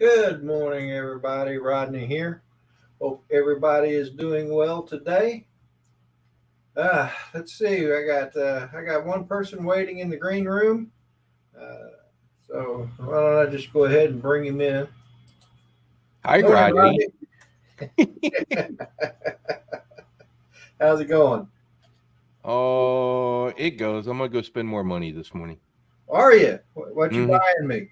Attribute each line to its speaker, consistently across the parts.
Speaker 1: Good morning, everybody. Rodney here. Hope everybody is doing well today. Let's see. I got one person waiting in the green room. Uh, so why don't I just go ahead and bring him in?
Speaker 2: Hi,
Speaker 1: Morning,
Speaker 2: Rodney.
Speaker 1: Rodney. How's it going?
Speaker 2: Oh, it goes. I'm gonna go spend more money this morning.
Speaker 1: Are you? What you
Speaker 2: hmm
Speaker 1: buying me?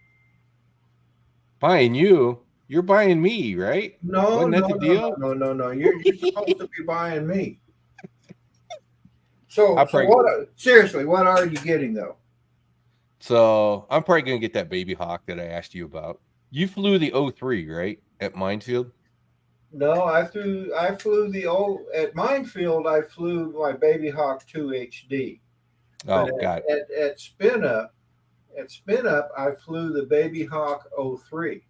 Speaker 2: Buying you? You're buying me, right?
Speaker 1: No,
Speaker 2: Wasn't that
Speaker 1: no,
Speaker 2: the
Speaker 1: no, no,
Speaker 2: deal?
Speaker 1: no, no, no. You're supposed to be buying me. So
Speaker 2: I
Speaker 1: so
Speaker 2: probably
Speaker 1: what? Seriously, what are you getting though?
Speaker 2: I'm probably gonna get that baby hawk that I asked you about. You flew the O3, right? At Minefield.
Speaker 1: No, I flew the old at Minefield. I flew my Baby Hawk 2 HD, but
Speaker 2: Oh, got it.
Speaker 1: at Spin Up I flew the Baby Hawk 03.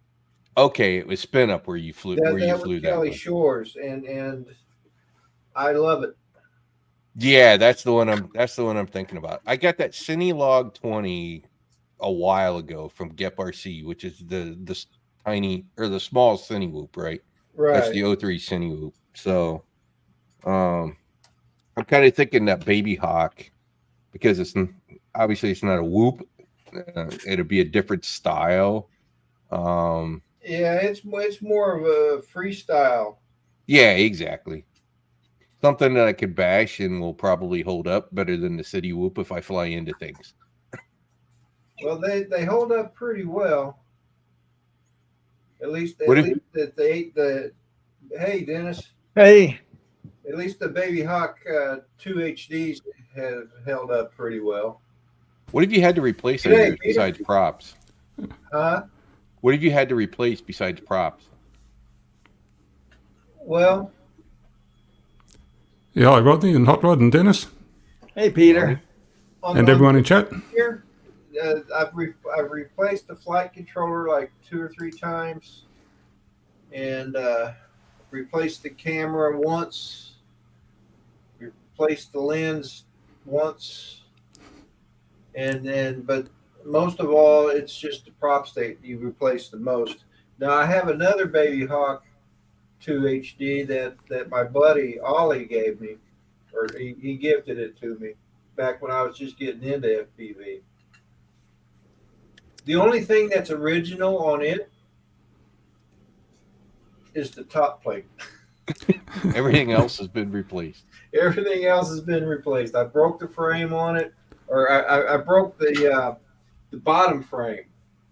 Speaker 2: Okay, it was spin up where you flew
Speaker 1: That was
Speaker 2: that
Speaker 1: Kelly
Speaker 2: one.
Speaker 1: Shores, and I love it.
Speaker 2: Yeah, that's the one I'm thinking about. I got that Cine Log 20 a while ago from Gep RC, which is the tiny or the small Cine Whoop, right? That's
Speaker 1: Right.
Speaker 2: the O3 Cine Whoop. So um I'm kind of thinking that Baby Hawk because obviously it's not a whoop. It'll be a different style. Um
Speaker 1: Yeah, it's more of a freestyle.
Speaker 2: yeah, exactly. Something that I could bash and will probably hold up better than the City Whoop if I fly into things.
Speaker 1: Well, they hold up pretty well. At least
Speaker 2: What
Speaker 1: at
Speaker 2: if
Speaker 1: least that they the hey Dennis.
Speaker 3: Hey,
Speaker 1: At least the Baby Hawk 2 HDs have held up pretty well.
Speaker 2: what if you had to replace
Speaker 1: Hey,
Speaker 2: anything
Speaker 1: Peter.
Speaker 2: besides props?
Speaker 1: Huh?
Speaker 2: What have you had to replace besides props?
Speaker 1: Well,
Speaker 4: Yeah, hi Rodney and Hot Rod and Dennis
Speaker 3: hey,
Speaker 2: Morning.
Speaker 3: Peter.
Speaker 4: and
Speaker 1: on
Speaker 4: everyone in chat.
Speaker 1: here, I've replaced the flight controller like two or three times, and replaced the camera once, replaced the lens once, and then but most of all, it's just the props that you replace the most. Now I have another Baby Hawk 2 HD that my buddy Ollie gave me, or he gifted it to me back when I was just getting into FPV. The only thing that's original on it is the top plate.
Speaker 2: Everything else has been replaced.
Speaker 1: Everything else has been replaced. I broke the frame on it, or I broke the bottom frame.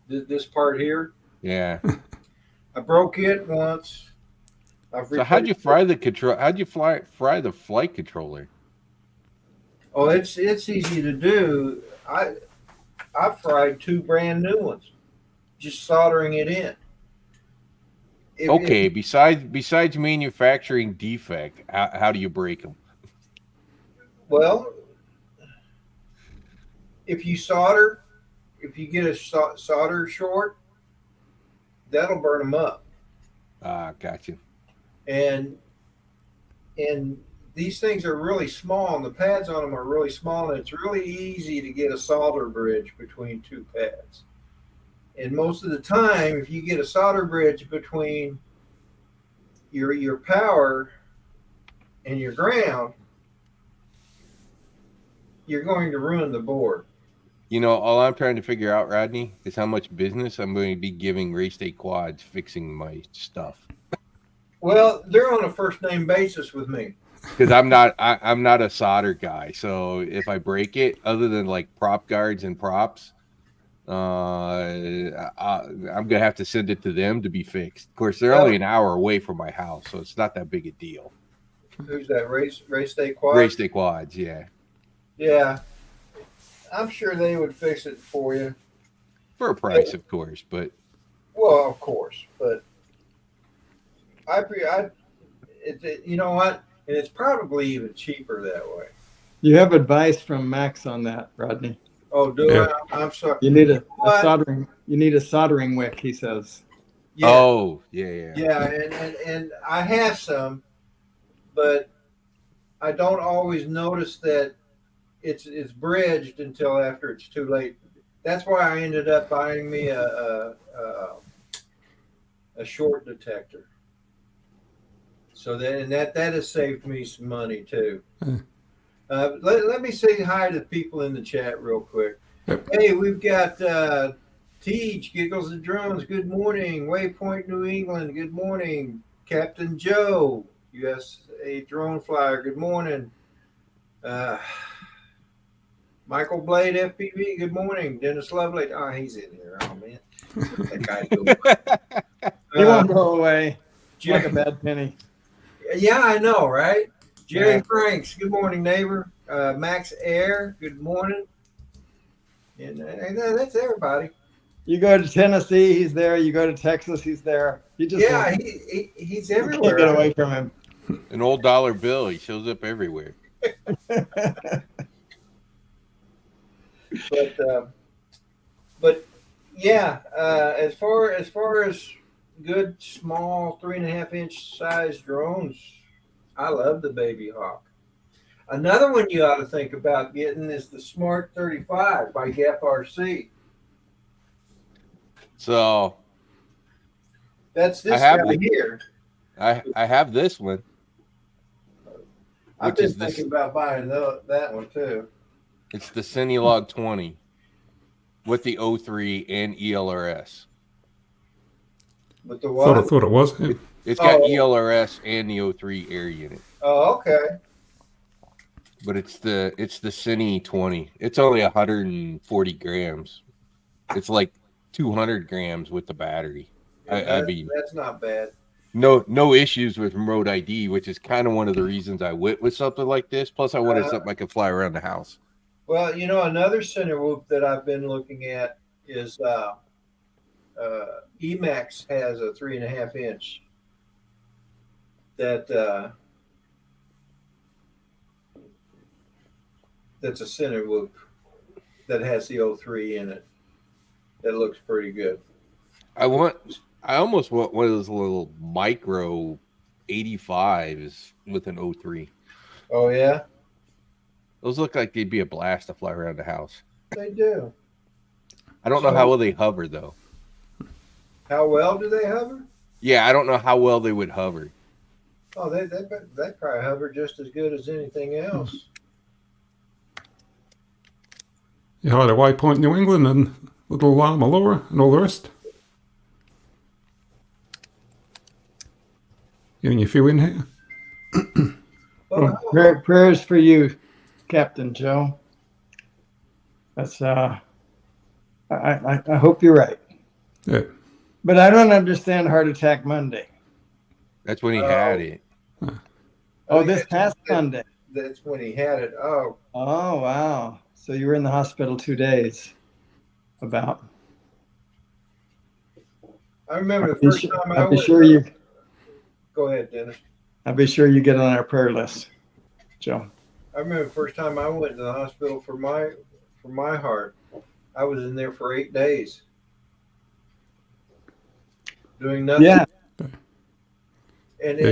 Speaker 1: This part here,
Speaker 2: Yeah.
Speaker 1: I broke it once. I've
Speaker 2: So how'd
Speaker 1: replaced
Speaker 2: you
Speaker 1: it.
Speaker 2: fry the control? How'd you fry the flight controller?
Speaker 1: Oh, it's easy to do. I fried two brand new ones, just soldering it in. If
Speaker 2: Okay. Besides manufacturing defect, how do you break them?
Speaker 1: well, if you solder, if you get a solder short, that'll burn them up.
Speaker 2: Ah, gotcha.
Speaker 1: And and these things are really small, and the pads on them are really small, and it's really easy to get a solder bridge between two pads. And most of the time, if you get a solder bridge between your power and your ground, you're going to ruin the board.
Speaker 2: All I'm trying to figure out, Rodney, is how much business I'm going to be giving Race Day Quads fixing my stuff.
Speaker 1: Well, they're on a first name basis with me.
Speaker 2: Because I'm not a solder guy. So if I break it, other than like prop guards and props, I'm gonna have to send it to them to be fixed. Of course, they're only
Speaker 1: Well,
Speaker 2: an hour away from my house, so it's not that big a deal.
Speaker 1: who's that? Race Day Quad?
Speaker 2: Race Day Quads, yeah,
Speaker 1: Yeah, I'm sure they would fix it for you.
Speaker 2: for a
Speaker 1: Eh,
Speaker 2: price, of course. But
Speaker 1: Well, of course, but I you know what? And it's probably even cheaper that way.
Speaker 3: You have advice from Max on that, Rodney.
Speaker 1: Oh, do
Speaker 4: Yeah,
Speaker 1: I? I'm sorry.
Speaker 3: You need
Speaker 1: What?
Speaker 3: you need a soldering wick, he says.
Speaker 1: Yeah,
Speaker 2: oh yeah,
Speaker 1: yeah, and I have some, but I don't always notice that it's bridged until after it's too late. That's why I ended up buying me a short detector. So that has saved me some money too. Let me say hi to the people in the chat real quick.
Speaker 4: Yep.
Speaker 1: Hey, we've got Teach, Giggles and Drones, good morning. Waypoint, New England, good morning. Captain Joe, USA Drone Flyer, good morning. Michael Blade, FPV, good morning. Dennis Lovelace, oh, he's in here. Oh, man. That guy
Speaker 3: He won't go away like
Speaker 1: Jerry,
Speaker 3: a bad penny.
Speaker 1: yeah, I know, right? Jerry
Speaker 3: Yeah.
Speaker 1: Franks, good morning, neighbor. Max Air, good morning. And that's everybody.
Speaker 3: You go to Tennessee, he's there. You go to Texas, he's there. He just
Speaker 1: Yeah,
Speaker 3: won't-
Speaker 1: he's
Speaker 3: you
Speaker 1: everywhere.
Speaker 3: can't get away from him.
Speaker 2: An old dollar bill. He shows up everywhere.
Speaker 1: But yeah, as far as good small 3.5-inch size drones, I love the Baby Hawk. Another one you ought to think about getting is the Smart 35 by Gap RC.
Speaker 2: So
Speaker 1: That's this
Speaker 2: I have
Speaker 1: guy
Speaker 2: it.
Speaker 1: here.
Speaker 2: I have this one.
Speaker 1: I've
Speaker 2: Which
Speaker 1: been
Speaker 2: is this?
Speaker 1: thinking about buying that one too.
Speaker 2: It's the Cinelog 20 with the O3 and ELRS.
Speaker 1: But the what?
Speaker 4: Thought it was. Yeah.
Speaker 2: It's got
Speaker 1: Oh.
Speaker 2: ELRS and the O3 air unit,
Speaker 1: Oh, okay.
Speaker 2: but it's the Cine 20. It's only 140 grams. It's like 200 grams with the battery.
Speaker 1: Yeah,
Speaker 2: I mean,
Speaker 1: that's not bad.
Speaker 2: no issues with remote ID, which is kind of one of the reasons I went with something like this. Plus, I wanted something I could fly around the house.
Speaker 1: Well, another center whoop that I've been looking at is Emax has a 3.5-inch that's a center whoop that has the O3 in it. That looks pretty good.
Speaker 2: I almost want one of those little micro 85s with an O3.
Speaker 1: Oh yeah,
Speaker 2: Those look like they'd be a blast to fly around the house.
Speaker 1: they do.
Speaker 2: I don't know how well they hover though.
Speaker 1: How well do they hover?
Speaker 2: Yeah, I don't know how well they would hover.
Speaker 1: Oh, they probably hover just as good as anything else.
Speaker 4: You had a Waypoint New England and little Malora and all the rest. Giving you a few in here.
Speaker 1: Well,
Speaker 3: Prayers for you, Captain Joe. That's I hope you're right.
Speaker 4: Yeah.
Speaker 3: But I don't understand Heart Attack Monday.
Speaker 2: That's when he had it.
Speaker 3: Oh, this past Monday.
Speaker 1: That's when he had it. Oh,
Speaker 3: Oh, wow. So you were in the hospital 2 days. About.
Speaker 1: I remember the
Speaker 3: I'll be
Speaker 1: first
Speaker 3: sure-
Speaker 1: time I
Speaker 3: I'll be
Speaker 1: went.
Speaker 3: sure you.
Speaker 1: Go ahead, Dennis.
Speaker 3: I'll be sure you get on our prayer list, Joe.
Speaker 1: I remember the first time I went to the hospital for my heart. I was in there for 8 days, doing nothing.
Speaker 3: Yeah.
Speaker 1: And
Speaker 4: Yeah,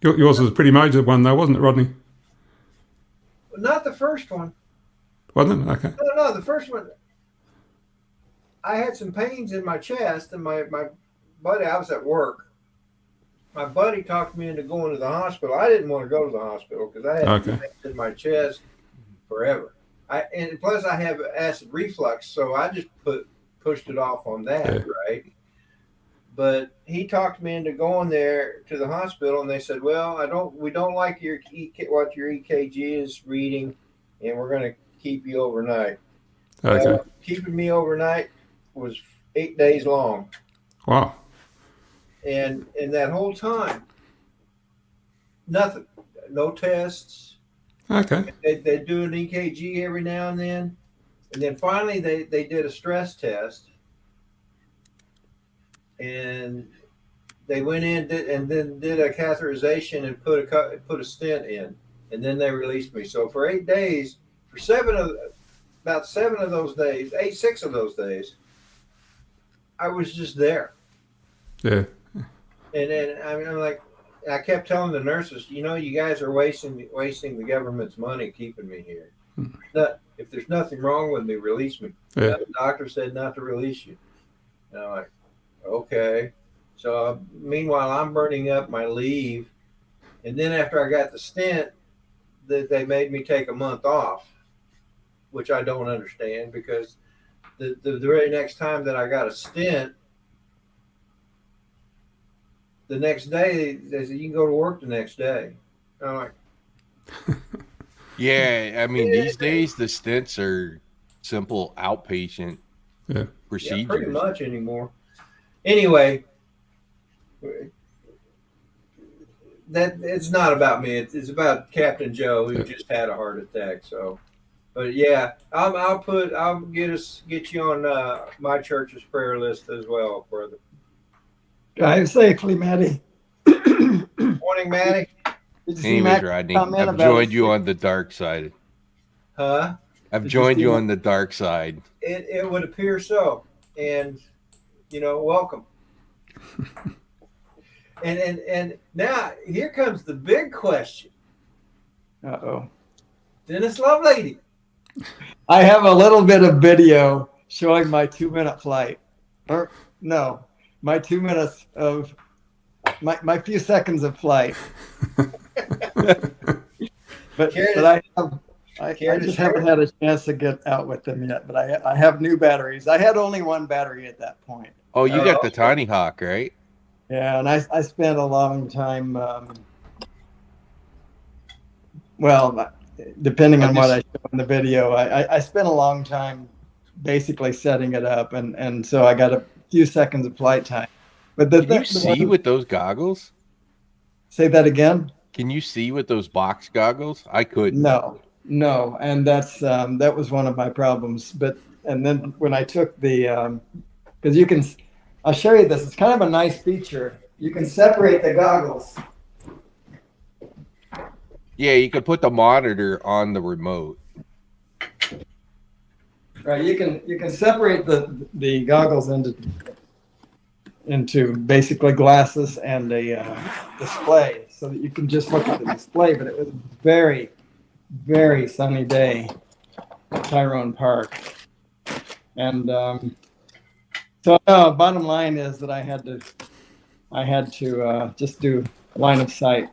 Speaker 4: yours was a pretty major one though, wasn't it, Rodney?
Speaker 1: not the first one.
Speaker 4: Wasn't it? Okay.
Speaker 1: No, the first one. I had some pains in my chest, and my buddy. I was at work. My buddy talked me into going to the hospital. I didn't want to go to the hospital because I had pains in my chest forever. And plus I have acid reflux, so I just pushed it off on that, right? But he talked me into going there to the hospital, and they said, "Well, we don't like what your EKG is reading, and we're going to keep you overnight."
Speaker 4: Okay.
Speaker 1: Keeping me overnight was 8 days long.
Speaker 4: Wow.
Speaker 1: And in that whole time, nothing, no tests.
Speaker 4: Okay.
Speaker 1: They do an EKG every now and then finally they did a stress test, and they went in and then did a catheterization and put a stent in, and then they released me. So for 8 days, for 6 of those days, I was just there.
Speaker 4: Yeah.
Speaker 1: And then I'm like, I kept telling the nurses, you guys are wasting the government's money keeping me here. If there's nothing wrong with me, release me.
Speaker 4: Yeah.
Speaker 1: The doctor said not to release you. And I'm like, okay. So meanwhile, I'm burning up my leave, and then after I got the stint, they made me take a month off, which I don't understand because the very next time that I got a stint, the next day they said you can go to work the next day. I'm like,
Speaker 2: Yeah, I mean these days the stents are simple outpatient
Speaker 4: Yeah.
Speaker 2: procedures.
Speaker 1: yeah, pretty much anymore. Anyway, that it's not about me. It's about Captain Joe who just had a heart attack. So, but yeah, I'll get you on my church's prayer list as well, brother.
Speaker 3: Drive safely, Maddie.
Speaker 1: Morning, Matty.
Speaker 3: Did you see
Speaker 2: Anyways,
Speaker 3: Matt
Speaker 2: Rodney,
Speaker 3: comment
Speaker 2: I've
Speaker 3: about
Speaker 2: joined
Speaker 3: his-
Speaker 2: you on the dark side.
Speaker 1: Huh?
Speaker 2: I've
Speaker 3: Did you
Speaker 2: joined
Speaker 3: see
Speaker 2: you
Speaker 3: that?
Speaker 2: on the dark side.
Speaker 1: It would appear so, and welcome. And now here comes the big question,
Speaker 3: Uh-oh.
Speaker 1: Dennis Lovelady.
Speaker 3: I have a little bit of video showing my 2-minute flight. Or no, my 2 minutes of my few seconds of flight. but I just haven't had a chance to get out with them yet. But I have new batteries. I had only one battery at that point.
Speaker 2: Oh, you
Speaker 1: Oh,
Speaker 2: got the
Speaker 1: okay.
Speaker 2: Tiny Hawk, right?
Speaker 3: Yeah, and I spent a long time. Well, depending on what I show in the video, I spent a long time basically setting it up, and so I got a few seconds of flight time. But
Speaker 2: Can you see with those goggles?
Speaker 3: Say that again.
Speaker 2: Can you see with those box goggles? I couldn't.
Speaker 3: No, and that was one of my problems. And then when I took the, because you can, I'll show you this. It's kind of a nice feature. You can separate the goggles.
Speaker 2: Yeah, you could put the monitor on the remote.
Speaker 3: Right, you can separate the goggles into basically glasses and a display, so that you can just look at the display. But it was a very, very sunny day at Tyrone Park, and so bottom line is that I had to just do line of sight.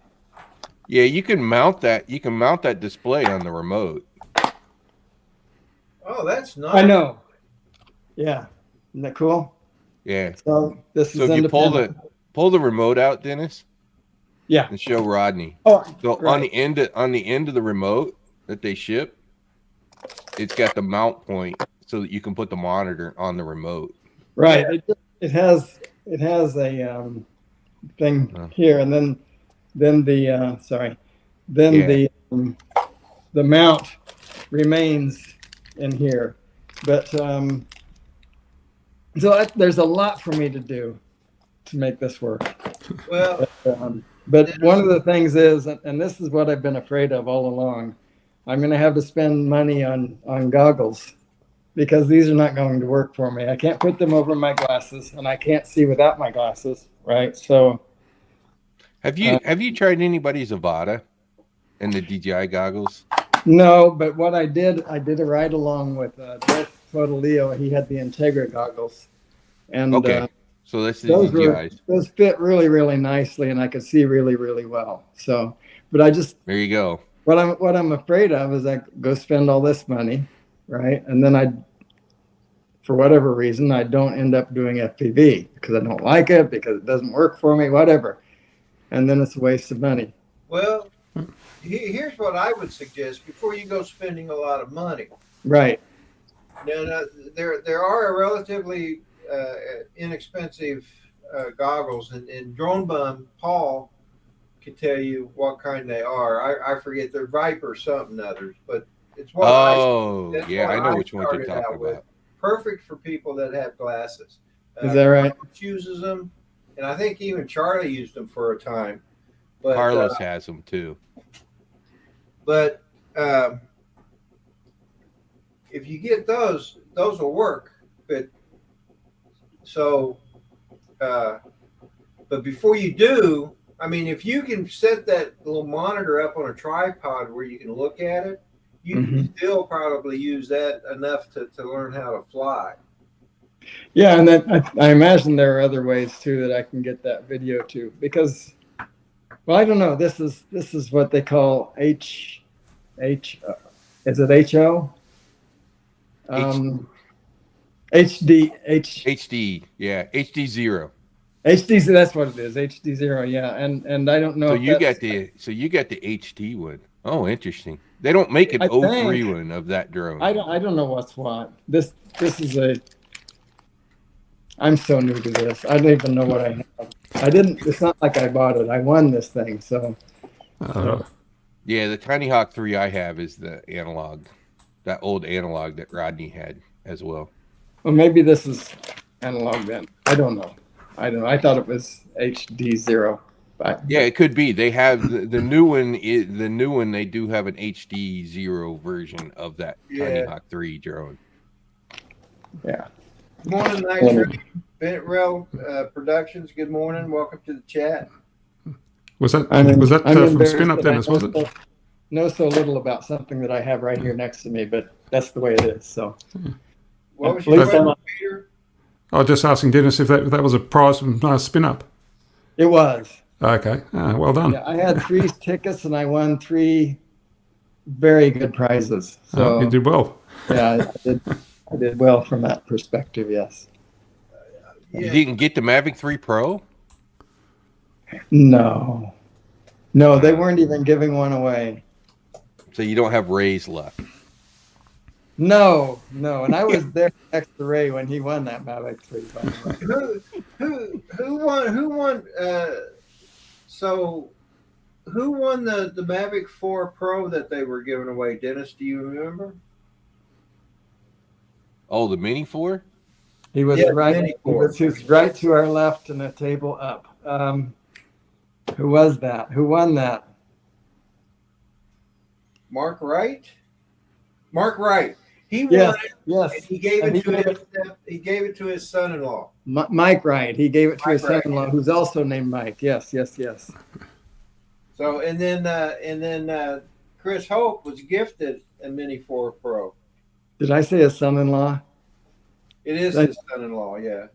Speaker 2: Yeah, you can mount that. You can mount that display on the remote.
Speaker 1: Oh, that's nice.
Speaker 3: I know. Yeah, isn't that cool?
Speaker 2: Yeah.
Speaker 3: So this
Speaker 2: So
Speaker 3: is
Speaker 2: if you
Speaker 3: independent.
Speaker 2: pull the remote out, Dennis,
Speaker 3: Yeah.
Speaker 2: and show Rodney.
Speaker 3: Oh,
Speaker 2: So
Speaker 3: right.
Speaker 2: on the end of the remote that they ship, it's got the mount point so that you can put the monitor on the remote.
Speaker 3: Right. It has a thing here, and then the the mount remains in here, but so there's a lot for me to do to make this work.
Speaker 1: Well,
Speaker 3: but one of the things is, and this is what I've been afraid of all along, I'm going to have to spend money on goggles, because these are not going to work for me. I can't put them over my glasses, and I can't see without my glasses, right? So
Speaker 2: Have you tried anybody's Avada and the DJI goggles?
Speaker 3: no, but what I did a ride along with Total Leo. He had the Integra goggles, and
Speaker 2: Okay, so that's the DJIs.
Speaker 3: those fit really, really nicely, and I could see really, really well. So, but
Speaker 2: There you go.
Speaker 3: what I'm afraid of is I go spend all this money, right? And then for whatever reason, I don't end up doing FPV because I don't like it, because it doesn't work for me, whatever. And then it's a waste of money.
Speaker 1: well, here's what I would suggest before you go spending a lot of money.
Speaker 3: Right.
Speaker 1: Now, there are relatively inexpensive goggles, and Drone Bum Paul can tell you what kind they are. I forget, they're Viper something others, but it's what
Speaker 2: I know which ones you're talking about.
Speaker 1: Perfect for people that have glasses.
Speaker 3: Is that right?
Speaker 1: Carlos uses them, and I think even Charlie used them for a time. But,
Speaker 2: Carlos has them too.
Speaker 1: But if you get those will work. But before you do, I mean, if you can set that little monitor up on a tripod where you can look at it, you can still probably use that enough to learn how to fly.
Speaker 3: Yeah, and then I imagine there are other ways too that I can get that video to, because, well, I don't know. This is what they call H. Is it HO? HD.
Speaker 2: HD, yeah, HD 0.
Speaker 3: HD. That's what it is. HD 0. Yeah, and I don't know
Speaker 2: So
Speaker 3: if
Speaker 2: you
Speaker 3: that's.
Speaker 2: got the HD one. Oh, interesting. They don't make an
Speaker 3: I
Speaker 2: 03
Speaker 3: think.
Speaker 2: one of that drone.
Speaker 3: I don't know what's what. This is a. I'm so new to this. I don't even know what I have. I didn't. It's not like I bought it. I won this thing. So.
Speaker 2: Yeah, the Tiny Hawk 3 I have is the analog, that old analog that Rodney had as well.
Speaker 3: Well, maybe this is analog then. I don't know. I thought it was HD 0. But
Speaker 2: Yeah, it could be. They have the new one. The new one, they do have an HD 0 version of that Tiny Hawk 3 drone.
Speaker 3: Yeah.
Speaker 1: Good morning, Nice Ray. Bennett Rail Productions. Good morning. Welcome to the chat.
Speaker 4: Was that
Speaker 3: I'm
Speaker 4: from Spin Up Dennis, was it?
Speaker 3: Know so little about something that I have right here next to me, but that's the way it is. So.
Speaker 1: What was your question, Peter?
Speaker 4: I was just asking Dennis if that was a prize from Spin Up.
Speaker 3: It was.
Speaker 4: Okay, well done.
Speaker 3: Yeah, I had 3 tickets and I won 3 very good prizes. So
Speaker 4: you did well.
Speaker 3: Yeah, I did well from that perspective. Yes.
Speaker 2: You didn't get the Mavic 3 Pro?
Speaker 3: No, they weren't even giving one away.
Speaker 2: So you don't have Ray's luck.
Speaker 3: No, and I was there next to Ray when he won that Mavic 3. By the way.
Speaker 1: Who won? So, who won the Mavic 4 Pro that they were giving away? Dennis, do you remember?
Speaker 2: Oh, the Mini 4?
Speaker 3: He was right. He was right to our left and a table up. Who was that? Who won that?
Speaker 1: Mark Wright. Mark Wright. He won it.
Speaker 3: Yes.
Speaker 1: And he gave it to his son-in-law.
Speaker 3: Mike Wright. He gave it to his son-in-law, who's also named Mike. Yes.
Speaker 1: So and then Chris Hope was gifted a Mini 4 Pro.
Speaker 3: Did I say his son-in-law?
Speaker 1: It is his son-in-law. Yeah.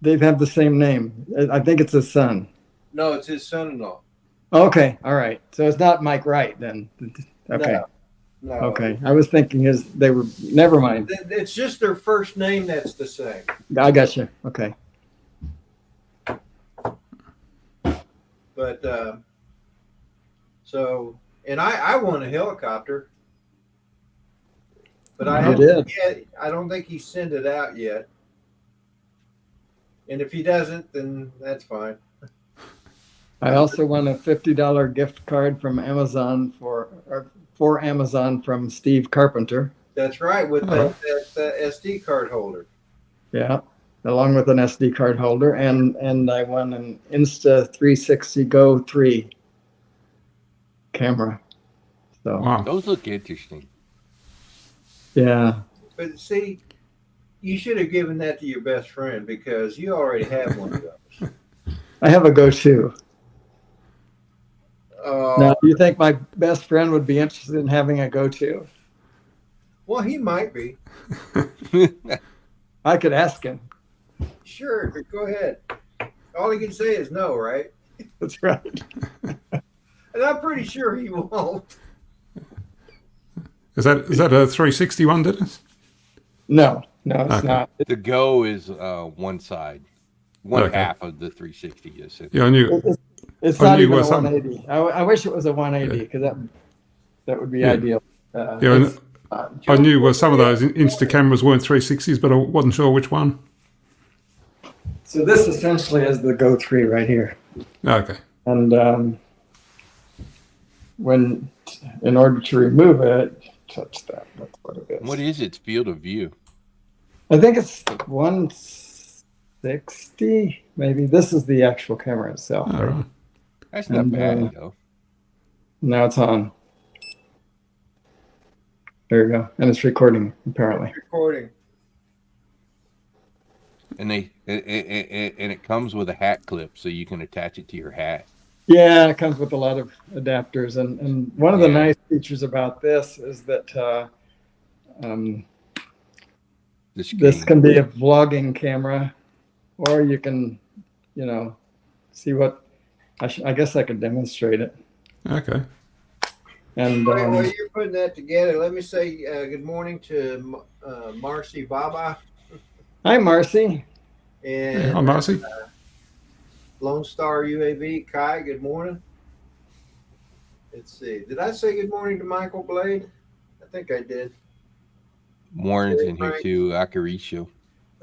Speaker 3: They have the same name. I think it's his son.
Speaker 1: No, it's his son-in-law.
Speaker 3: Okay. All right. So it's not Mike Wright then. Okay.
Speaker 1: No.
Speaker 3: Okay. I was thinking they were. Never mind.
Speaker 1: It's just their first name that's the same.
Speaker 3: I got you. Okay.
Speaker 1: But so, and I won a helicopter, but I don't think he sent it out yet. And if he doesn't, then that's fine.
Speaker 3: I also won a $50 gift card from Amazon for Amazon from Steve Carpenter.
Speaker 1: That's right, with that SD card holder.
Speaker 3: Yeah, along with an SD card holder, and I won an Insta360 Go 3 camera. So
Speaker 2: wow, those look interesting.
Speaker 3: Yeah.
Speaker 1: But see, you should have given that to your best friend because you already have one of those.
Speaker 3: I have a Go 2. Now, do you think my best friend would be interested in having a Go 2?
Speaker 1: Well, he might be.
Speaker 3: I could ask him.
Speaker 1: Sure, go ahead. All he can say is no, right?
Speaker 3: That's right.
Speaker 1: And I'm pretty sure he won't.
Speaker 4: Is that a 360 one, Dennis?
Speaker 3: No, it's not.
Speaker 2: The Go is one side. One half of the 360 is.
Speaker 4: Yeah, I knew.
Speaker 3: It's not even a 180. I wish it was a 180 because that would be ideal.
Speaker 4: I knew some of those Insta cameras weren't 360s, but I wasn't sure which one.
Speaker 3: So this essentially is the Go 3 right here.
Speaker 4: Okay.
Speaker 3: And in order to remove it, touch that. That's what it is.
Speaker 2: What is its field of view?
Speaker 3: I think it's 160, maybe. This is the actual camera itself.
Speaker 4: All right.
Speaker 2: That's not bad, though.
Speaker 3: Now it's on. There you go. And it's recording, apparently.
Speaker 1: Recording.
Speaker 2: And it comes with a hat clip, so you can attach it to your hat.
Speaker 3: Yeah, it comes with a lot of adapters. And one of the nice features about this is that
Speaker 2: This
Speaker 3: can be a vlogging camera, or you can, see what. I guess I could demonstrate it.
Speaker 4: Okay.
Speaker 3: And
Speaker 1: while you're putting that together, let me say good morning to Marcy Baba
Speaker 3: hi, Marcy.
Speaker 4: Hey,
Speaker 1: and
Speaker 4: hi, Marcy.
Speaker 1: Lone Star UAV. Kai, good morning. Let's see. Did I say good morning to Michael Blade? I think I did.
Speaker 2: Warren's in here too. Akarisho.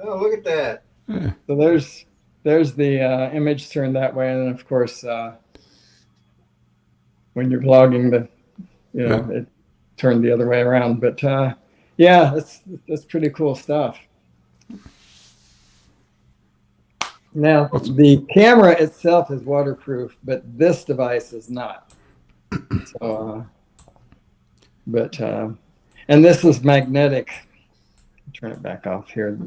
Speaker 1: Oh, look at that.
Speaker 4: Yeah.
Speaker 3: So there's the image turned that way, and of course, when you're vlogging, it turned the other way around. But yeah, that's pretty cool stuff. Now, the camera itself is waterproof, but this device is not. So, and this is magnetic. Turn it back off here.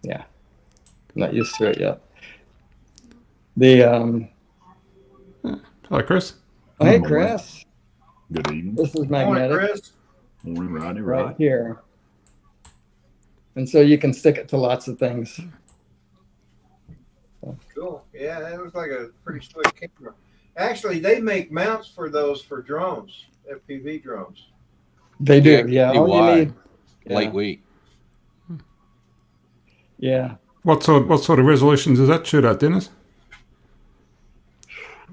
Speaker 3: Yeah, I'm not used to it yet.
Speaker 4: Hi, Chris.
Speaker 3: Hey, Chris.
Speaker 5: Good evening.
Speaker 3: This is
Speaker 1: Morning,
Speaker 3: magnetic
Speaker 1: Chris.
Speaker 5: Morning, Rodney.
Speaker 3: right here. And so you can stick it to lots of things.
Speaker 1: Cool. Yeah, that looks like a pretty slick camera. Actually, they make mounts for those for drones, FPV drones.
Speaker 3: They do, yeah. All you
Speaker 2: wide,
Speaker 3: need,
Speaker 2: lightweight.
Speaker 3: yeah.
Speaker 4: What sort of resolutions does that shoot at, Dennis?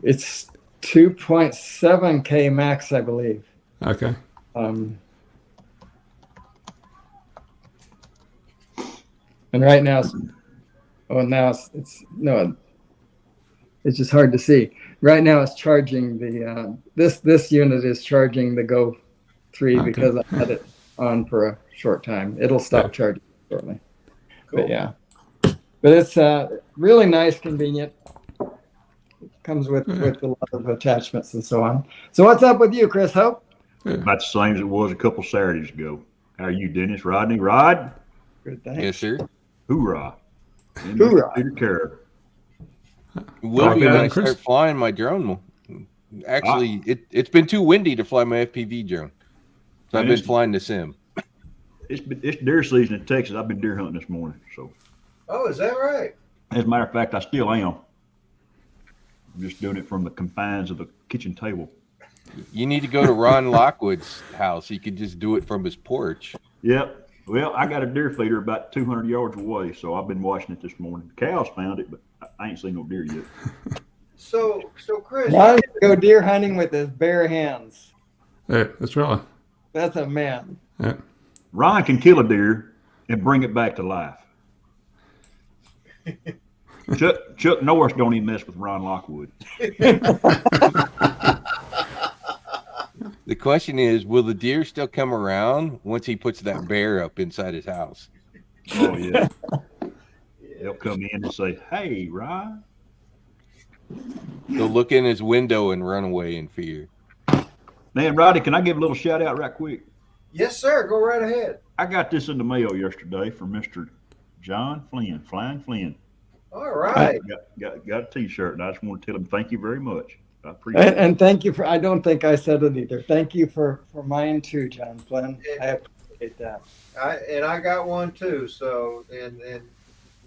Speaker 3: It's 2.7K max, I believe.
Speaker 4: Okay.
Speaker 3: And right now, it's just hard to see. Right now, it's charging the this unit is charging the Go 3 because I had it on for a short time. It'll stop charging shortly.
Speaker 1: Cool.
Speaker 3: But yeah, but it's really nice, convenient. It comes with a lot of attachments and so on. So what's up with you, Chris Hope?
Speaker 5: About the same as it was a couple Saturdays ago. How are you, Dennis? Rodney? Rod?
Speaker 3: Good, thanks.
Speaker 2: Yes, sir.
Speaker 5: Hoorah.
Speaker 3: Hoorah.
Speaker 5: Peter Kerr.
Speaker 2: Will be when I
Speaker 4: Chris.
Speaker 2: start flying my drone. Actually, it's been too windy to fly my FPV drone, so I've been flying the sim.
Speaker 5: It's deer season in Texas. I've been deer hunting this morning. So,
Speaker 1: Oh, is that right?
Speaker 5: as a matter of fact, I still am. I'm just doing it from the confines of the kitchen table.
Speaker 2: You need to go to Ron Lockwood's house. He could just do it from his porch.
Speaker 5: Yep. Well, I got a deer feeder about 200 yards away, so I've been watching it this morning. The cows found it, but I ain't seen no deer yet.
Speaker 1: So Chris,
Speaker 3: Ron can go deer hunting with his bare hands.
Speaker 4: Yeah, that's right.
Speaker 3: That's a man.
Speaker 4: Yeah.
Speaker 5: Ron can kill a deer and bring it back to life. Chuck Norris don't even mess with Ron Lockwood.
Speaker 2: The question is, will the deer still come around once he puts that bear up inside his house?
Speaker 5: Oh, yeah. They'll come in and say, "Hey, Ron."
Speaker 2: They'll look in his window and run away in fear.
Speaker 5: Man, Roddy, can I give a little shout out right quick?
Speaker 1: yes, sir. Go right ahead.
Speaker 5: I got this in the mail yesterday from Mr. John Flynn, Flying Flynn.
Speaker 1: All right.
Speaker 5: Got a T-shirt, and I just want to tell him thank you very much. I appreciate it.
Speaker 3: And thank you for, I don't think I said it either. Thank you for mine too, John Flynn. I appreciate that.
Speaker 1: I got one too. So and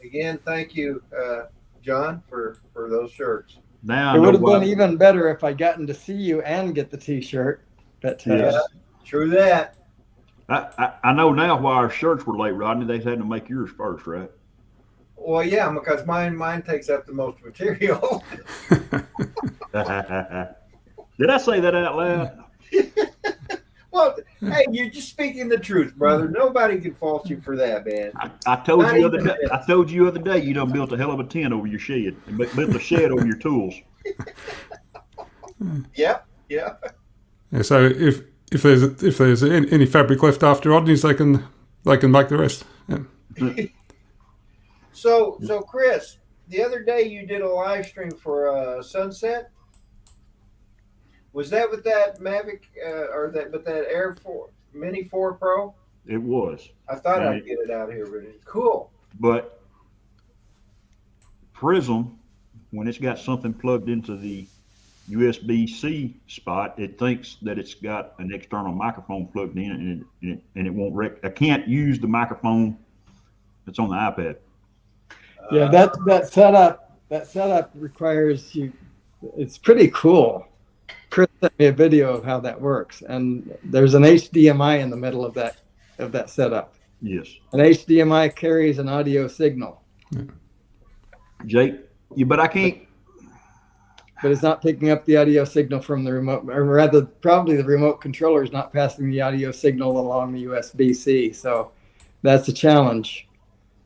Speaker 1: again, thank you, John, for those shirts.
Speaker 5: Now I
Speaker 3: It
Speaker 5: know
Speaker 3: would have
Speaker 5: why-
Speaker 3: been even better if I gotten to see you and get the T-shirt. But
Speaker 5: Yes.
Speaker 1: True that.
Speaker 5: I know now why our shirts were late, Rodney. They had to make yours first, right?
Speaker 1: Well, yeah, because mine takes up the most material.
Speaker 5: Did I say that out loud?
Speaker 1: Well, hey, you're just speaking the truth, brother. Nobody can fault you for that, man.
Speaker 5: I told
Speaker 1: Not
Speaker 5: you the
Speaker 1: even
Speaker 5: other day. I told you the other day you done built a hell of a tent over your shed and built a shed over your tools.
Speaker 1: Yep.
Speaker 4: Yeah, so if there's any fabric left after Rodney's, they can make the rest. Yeah.
Speaker 1: So Chris, the other day you did a live stream for Sunset. Was that with that Mavic with that Air 4 Mini 4 Pro?
Speaker 5: It was.
Speaker 1: I thought
Speaker 5: Right.
Speaker 1: I'd get it out here, but it's cool.
Speaker 5: But Prism, when it's got something plugged into the USB-C spot, it thinks that it's got an external microphone plugged in, and it won't I can't use the microphone that's on the iPad.
Speaker 3: Yeah, that setup requires you. It's pretty cool. Chris sent me a video of how that works, and there's an HDMI in the middle of that setup.
Speaker 5: Yes.
Speaker 3: An HDMI carries an audio signal.
Speaker 5: Jake, but I can't.
Speaker 3: But it's not picking up the audio signal from the remote, or rather, probably the remote controller is not passing the audio signal along the USB-C. So that's a challenge.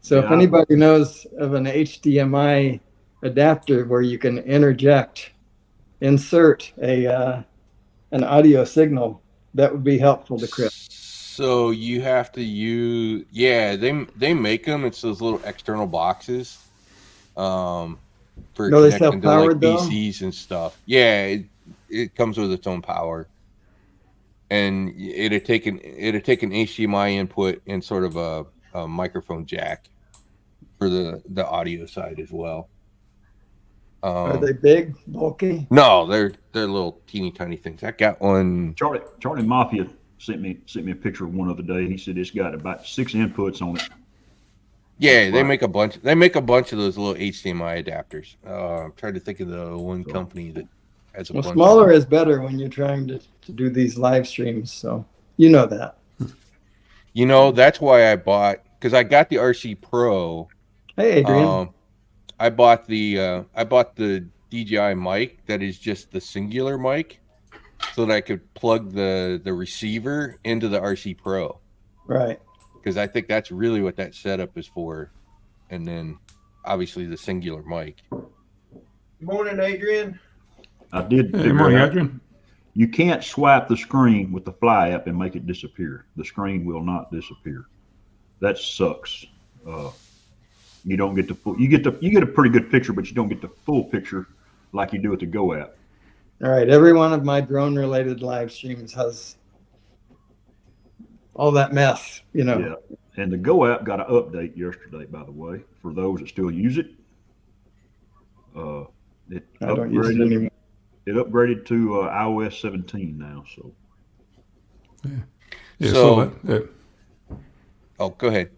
Speaker 3: So if anybody knows of an HDMI adapter where you can insert an audio signal, that would be helpful to Chris.
Speaker 2: So you have to use, they make them. It's those little external boxes. For connecting to like PCs and stuff. Yeah, it comes with its own power, and it'd take an HDMI input and sort of a microphone jack for the audio side as well.
Speaker 3: Are they big, bulky?
Speaker 2: No, they're little teeny tiny things. I got one.
Speaker 5: Charlie Mafia sent me a picture of one other day. He said it's got about 6 inputs on it.
Speaker 2: Yeah, they make a bunch. They make a bunch of those little HDMI adapters. I'm trying to think of the one company that has a bunch.
Speaker 3: Smaller is better when you're trying to do these live streams. So you know that.
Speaker 2: You know, that's why I bought, because I got the RC Pro.
Speaker 3: Hey, Adrian.
Speaker 2: I bought the DJI mic that is just the singular mic, so that I could plug the receiver into the RC Pro.
Speaker 3: Right.
Speaker 2: Because I think that's really what that setup is for. And then obviously the singular mic.
Speaker 1: Good morning, Adrian.
Speaker 5: I did
Speaker 4: Good morning, Adrian.
Speaker 5: You can't swipe the screen with the Fly app and make it disappear. The screen will not disappear. That sucks. You don't get the full. You get a pretty good picture, but you don't get the full picture like you do with the Go app.
Speaker 3: All right. Every one of my drone-related live streams has all that mess, you know.
Speaker 5: Yeah, and the Go app got an update yesterday, by the way, for those that still use it.
Speaker 3: I don't use it anymore.
Speaker 5: It upgraded to iOS 17 now, so.
Speaker 4: Yeah,
Speaker 2: So-
Speaker 4: so that,
Speaker 2: Oh, go ahead.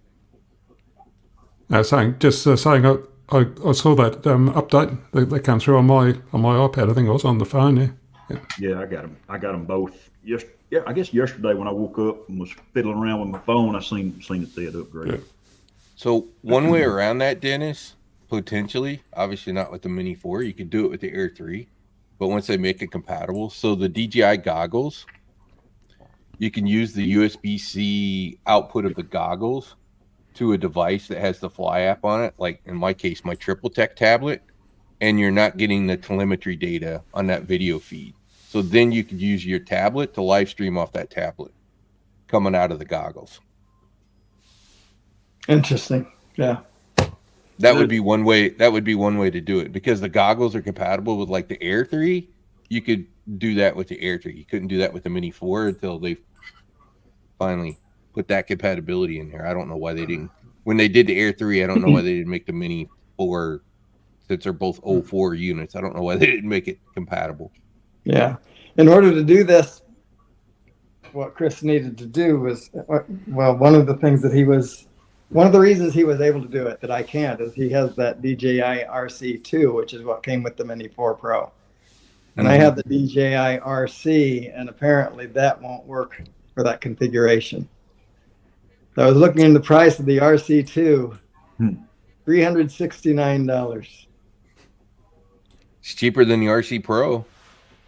Speaker 4: I was saying, I saw that update that came through on my iPad. I think it was on the phone. Yeah.
Speaker 5: Yeah, I got them both. Yeah, I guess yesterday when I woke up and was fiddling around with my phone, I seen that they had upgraded.
Speaker 4: Yeah.
Speaker 2: So one way around that, Dennis, potentially, obviously not with the Mini 4, you could do it with the Air 3, but once they make it compatible, so the DJI goggles, you can use the USB-C output of the goggles to a device that has the Fly app on it, like in my case, my Triple Tech tablet, and you're not getting the telemetry data on that video feed. So then you could use your tablet to live stream off that tablet coming out of the goggles.
Speaker 3: Interesting. Yeah.
Speaker 2: That would be one way. That would be one way to do it, because the goggles are compatible with like the Air 3. You could do that with the Air 3. You couldn't do that with the Mini 4 until they finally put that compatibility in there. I don't know why they didn't. When they did the Air 3, I don't know why they didn't make the Mini 4, since they're both 04 units. I don't know why they didn't make it compatible.
Speaker 3: Yeah. In order to do this, what Chris needed to do was, well, one of the reasons he was able to do it that I can't is he has that DJI RC2, which is what came with the Mini 4 Pro. And I have the DJI RC, and apparently that won't work for that configuration. So I was looking in the price of the RC2, $369.
Speaker 2: It's cheaper than the RC Pro,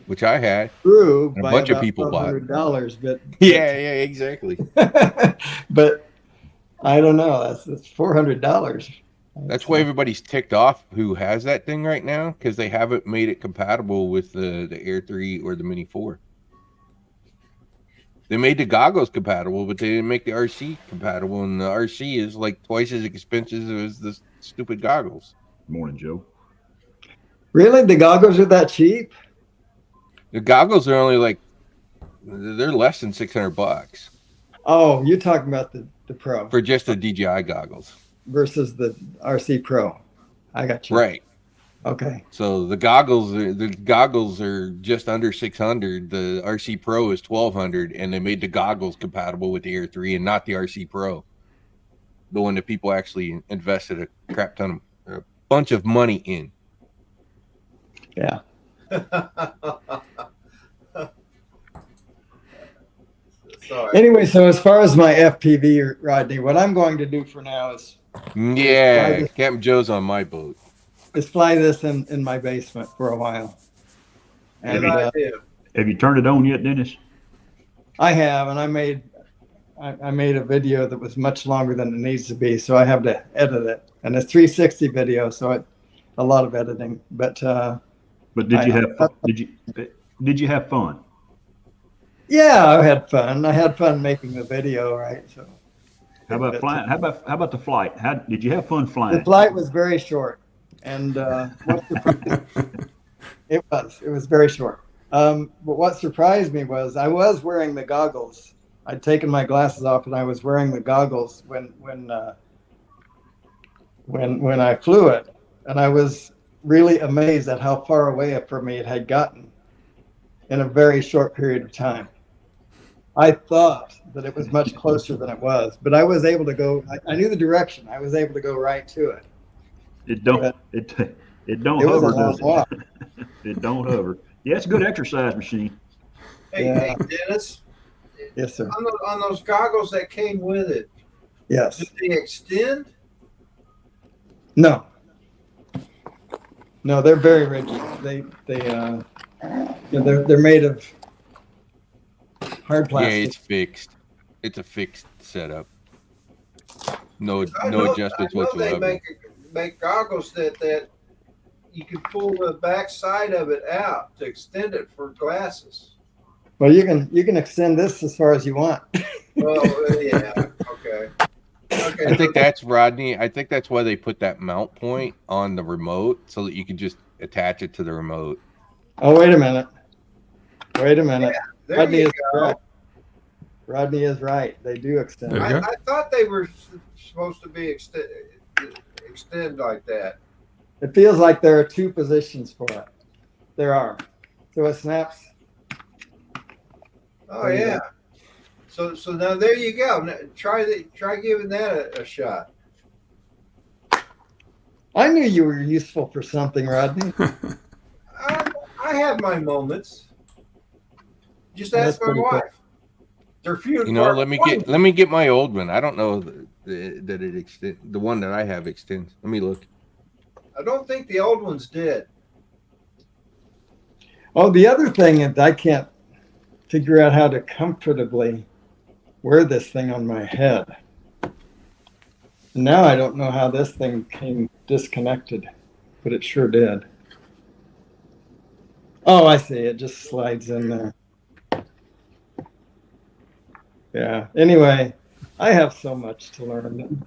Speaker 2: which I had.
Speaker 3: True,
Speaker 2: And a
Speaker 3: by
Speaker 2: bunch of
Speaker 3: about
Speaker 2: people bought it.
Speaker 3: $100, but
Speaker 2: Yeah, exactly.
Speaker 3: but I don't know. That's $400.
Speaker 2: That's why everybody's ticked off who has that thing right now, because they haven't made it compatible with the Air 3 or the Mini 4. They made the goggles compatible, but they didn't make the RC compatible, and the RC is like twice as expensive as the stupid goggles.
Speaker 5: Morning, Joe.
Speaker 3: Really, the goggles are that cheap?
Speaker 2: The goggles are only like, they're less than $600
Speaker 3: Oh, you're talking about the Pro
Speaker 2: for just the DJI goggles.
Speaker 3: versus the RC Pro. I got you.
Speaker 2: Right.
Speaker 3: Okay.
Speaker 2: So the goggles are just under 600. The RC Pro is 1200, and they made the goggles compatible with the Air 3 and not the RC Pro, the one that people actually invested a crap ton of a bunch of money in.
Speaker 3: Yeah.
Speaker 1: Sorry.
Speaker 3: Anyway, so as far as my FPV, Rodney, what I'm going to do for now is
Speaker 2: Yeah, Captain Joe's on my boat.
Speaker 3: fly this in my basement for a while.
Speaker 1: Good
Speaker 3: And
Speaker 1: idea.
Speaker 5: Have you turned it on yet, Dennis?
Speaker 3: I have, and I made a video that was much longer than it needs to be, so I have to edit it. And it's 360 video, so a lot of editing. But
Speaker 5: Did you have fun?
Speaker 3: yeah, I had fun. I had fun making the video, right? So
Speaker 5: How about flying? How about the flight? How did you have fun flying?
Speaker 3: the flight was very short, and it was very short. But what surprised me was I was wearing the goggles. I'd taken my glasses off, and I was wearing the goggles when I flew it, and I was really amazed at how far away from me it had gotten in a very short period of time. I thought that it was much closer than it was, but I was able to go. I knew the direction. I was able to go right to it.
Speaker 5: It don't
Speaker 3: was a
Speaker 5: hover,
Speaker 3: long
Speaker 5: does
Speaker 3: walk.
Speaker 5: it? It don't hover. Yeah, it's a good exercise machine.
Speaker 1: Hey,
Speaker 3: Yeah.
Speaker 1: hey, Dennis,
Speaker 3: Yes, sir.
Speaker 1: on those goggles that came with it,
Speaker 3: Yes.
Speaker 1: did they extend?
Speaker 3: No. No, they're very rigid. They're made of hard
Speaker 2: Yeah,
Speaker 3: plastic.
Speaker 2: it's fixed. It's a fixed setup. No
Speaker 1: I know
Speaker 2: adjustments
Speaker 1: they
Speaker 2: whatsoever.
Speaker 1: make goggles that you can pull the back side of it out to extend it for glasses.
Speaker 3: Well, you can extend this as far as you want.
Speaker 1: Oh, yeah. Okay. Okay.
Speaker 2: I think that's Rodney. I think that's why they put that mount point on the remote so that you can just attach it to the remote.
Speaker 3: Oh, wait a minute. Wait a minute.
Speaker 1: There
Speaker 3: Rodney
Speaker 1: you
Speaker 3: is
Speaker 1: go.
Speaker 3: right. Rodney is right. They do extend.
Speaker 4: There you
Speaker 1: I
Speaker 4: go.
Speaker 1: thought they were supposed to be extend like that.
Speaker 3: It feels like there are two positions for it. There are. So it snaps.
Speaker 1: Oh
Speaker 3: There you
Speaker 1: yeah. So now there you go. Now, try giving that a shot.
Speaker 3: I knew you were useful for something, Rodney.
Speaker 1: I have my moments. Just
Speaker 3: That's
Speaker 1: ask my
Speaker 3: pretty cool.
Speaker 1: wife. They're few and
Speaker 2: You know,
Speaker 1: far
Speaker 2: let me get my old one. I don't know that it extend. The one that I have extends. Let me look.
Speaker 1: I don't think the old ones did.
Speaker 3: Oh, the other thing is I can't figure out how to comfortably wear this thing on my head. Now I don't know how this thing came disconnected, but it sure did. Oh, I see. It just slides in there. Yeah. Anyway, I have so much to learn,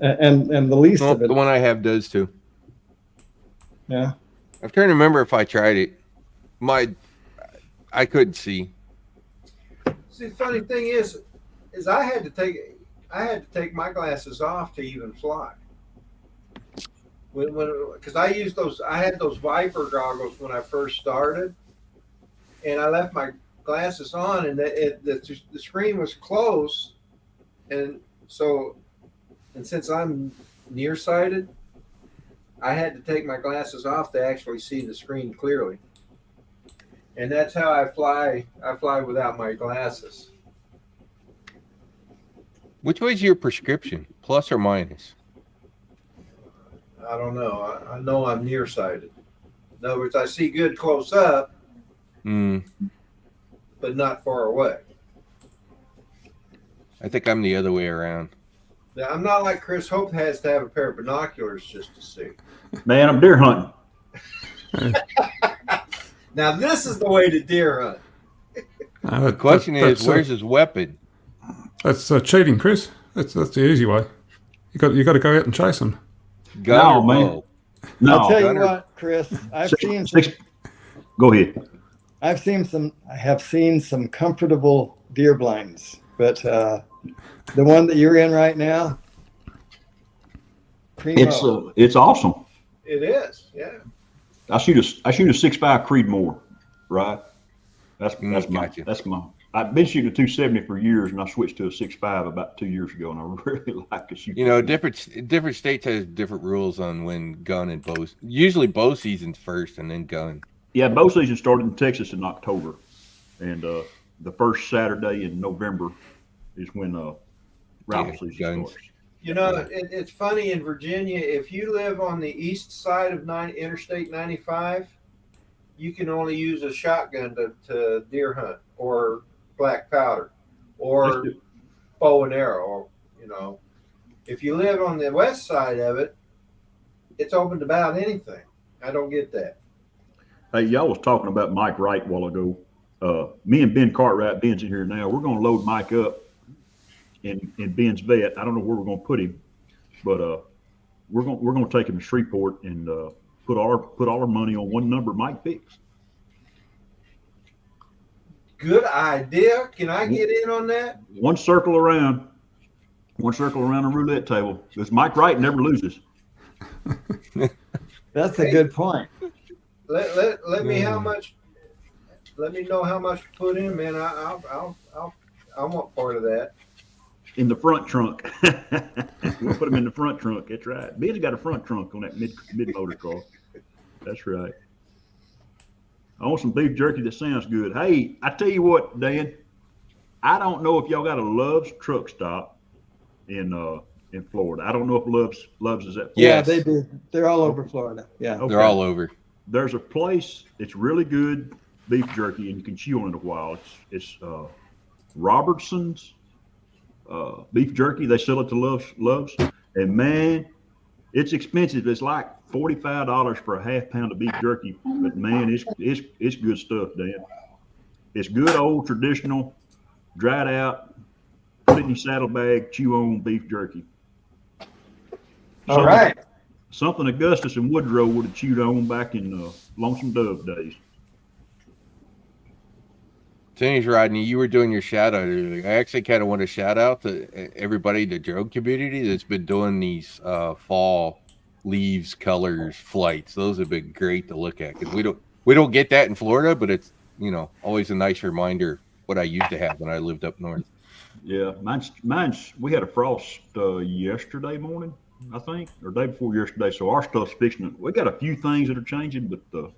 Speaker 3: and the least
Speaker 2: No,
Speaker 3: of it.
Speaker 2: the one I have does too.
Speaker 3: Yeah.
Speaker 2: I'm trying to remember if I tried it. I couldn't see.
Speaker 1: See, the funny thing is I had to take my glasses off to even fly. Because I had those Viper goggles when I first started, and I left my glasses on, and the screen was close, and since I'm nearsighted, I had to take my glasses off to actually see the screen clearly. And that's how I fly. I fly without my glasses.
Speaker 2: Which way's your prescription? Plus or minus?
Speaker 1: I don't know. I know I'm nearsighted. In other words, I see good close up, but not far away.
Speaker 2: I think I'm the other way around.
Speaker 1: Now, I'm not like Chris Hope has to have a pair of binoculars just to see.
Speaker 5: Man, I'm deer hunting.
Speaker 1: Now, this is the way to deer hunt.
Speaker 2: The question is, where's his weapon?
Speaker 4: That's cheating, Chris. That's the easy way. You got to go out and chase them.
Speaker 2: Gun
Speaker 5: No,
Speaker 2: or
Speaker 5: man.
Speaker 2: bow?
Speaker 5: No,
Speaker 3: I'll tell you
Speaker 2: Gunner.
Speaker 3: what, Chris.
Speaker 5: Go ahead.
Speaker 3: I have seen some comfortable deer blinds, but the one that you're in right now, primo.
Speaker 5: It's awesome.
Speaker 1: It is, yeah.
Speaker 5: I shoot a 6.5 Creedmoor, right? That's
Speaker 2: gotcha.
Speaker 5: my. I've been shooting a 270 for years, and I switched to a 6.5 about 2 years ago, and I really like to shoot.
Speaker 2: You know, different states has different rules on when gun and bow. Usually bow season's first, and then gun.
Speaker 5: Yeah, bow season started in Texas in October, and the first Saturday in November is when rifle season
Speaker 2: guns.
Speaker 5: starts.
Speaker 1: You know, it's funny in Virginia. If you live on the east side of Interstate 95, you can only use a shotgun to deer hunt or black powder or bow and arrow. Or, you know, if you live on the west side of it, it's open to about anything. I don't get that.
Speaker 5: Hey, y'all was talking about Mike Wright a while ago. Me and Ben Cartwright, Ben's in here now. We're going to load Mike up in Ben's vet. I don't know where we're going to put him, but we're going to take him to Shreveport and put all our money on one number Mike picks.
Speaker 1: Good idea. Can I get in on that?
Speaker 5: One circle around the roulette table. Because Mike Wright never loses.
Speaker 3: That's a good point.
Speaker 1: Let me how much. Let me know how much to put in, man. I want part of that.
Speaker 5: In the front trunk. We'll put him in the front trunk. That's right. Ben's got a front trunk on that mid motor car. That's right. I want some beef jerky that sounds good. Hey, I tell you what, Dan. I don't know if y'all got a Love's truck stop in Florida. I don't know if Love's is at Florida.
Speaker 3: Yeah, they do. They're all over Florida. Yeah.
Speaker 5: Okay.
Speaker 2: They're all over.
Speaker 5: There's a place. It's really good beef jerky, and you can chew on it a while. It's Robertson's beef jerky. They sell it to Love's, and man, it's expensive. It's like $45 for a half pound of beef jerky, but man, it's good stuff, Dan. It's good old traditional, dried out, put it in your saddlebag, chew on beef jerky.
Speaker 3: All right.
Speaker 5: Something Augustus and Woodrow would have chewed on back in Lonesome Dove days.
Speaker 2: Thanks, Rodney. You were doing your shout out earlier. I actually kind of want to shout out to everybody in the drone community that's been doing these fall leaves, colors, flights. Those have been great to look at because we don't get that in Florida, but it's always a nice reminder what I used to have when I lived up north.
Speaker 5: Yeah, mine's. We had a frost yesterday morning, I think, or day before yesterday. So our stuff's fixing. We got a few things that are changing, but the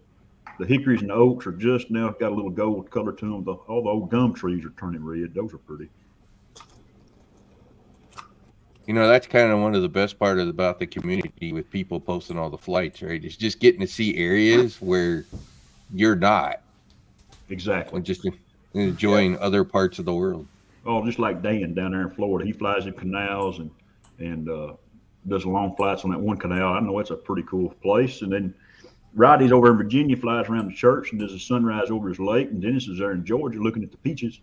Speaker 5: hickories and the oaks are just now got a little gold color to them. All the old gum trees are turning red. Those are pretty.
Speaker 2: That's kind of one of the best part about the community with people posting all the flights, right? It's just getting to see areas where you're not.
Speaker 5: Exactly.
Speaker 2: And just enjoying other parts of the world.
Speaker 5: Oh, just like Dan down there in Florida. He flies in canals and does long flights on that one canal. I know it's a pretty cool place. And then Rodney's over in Virginia, flies around the church and does a sunrise over his lake. And Dennis is there in Georgia looking at the peaches.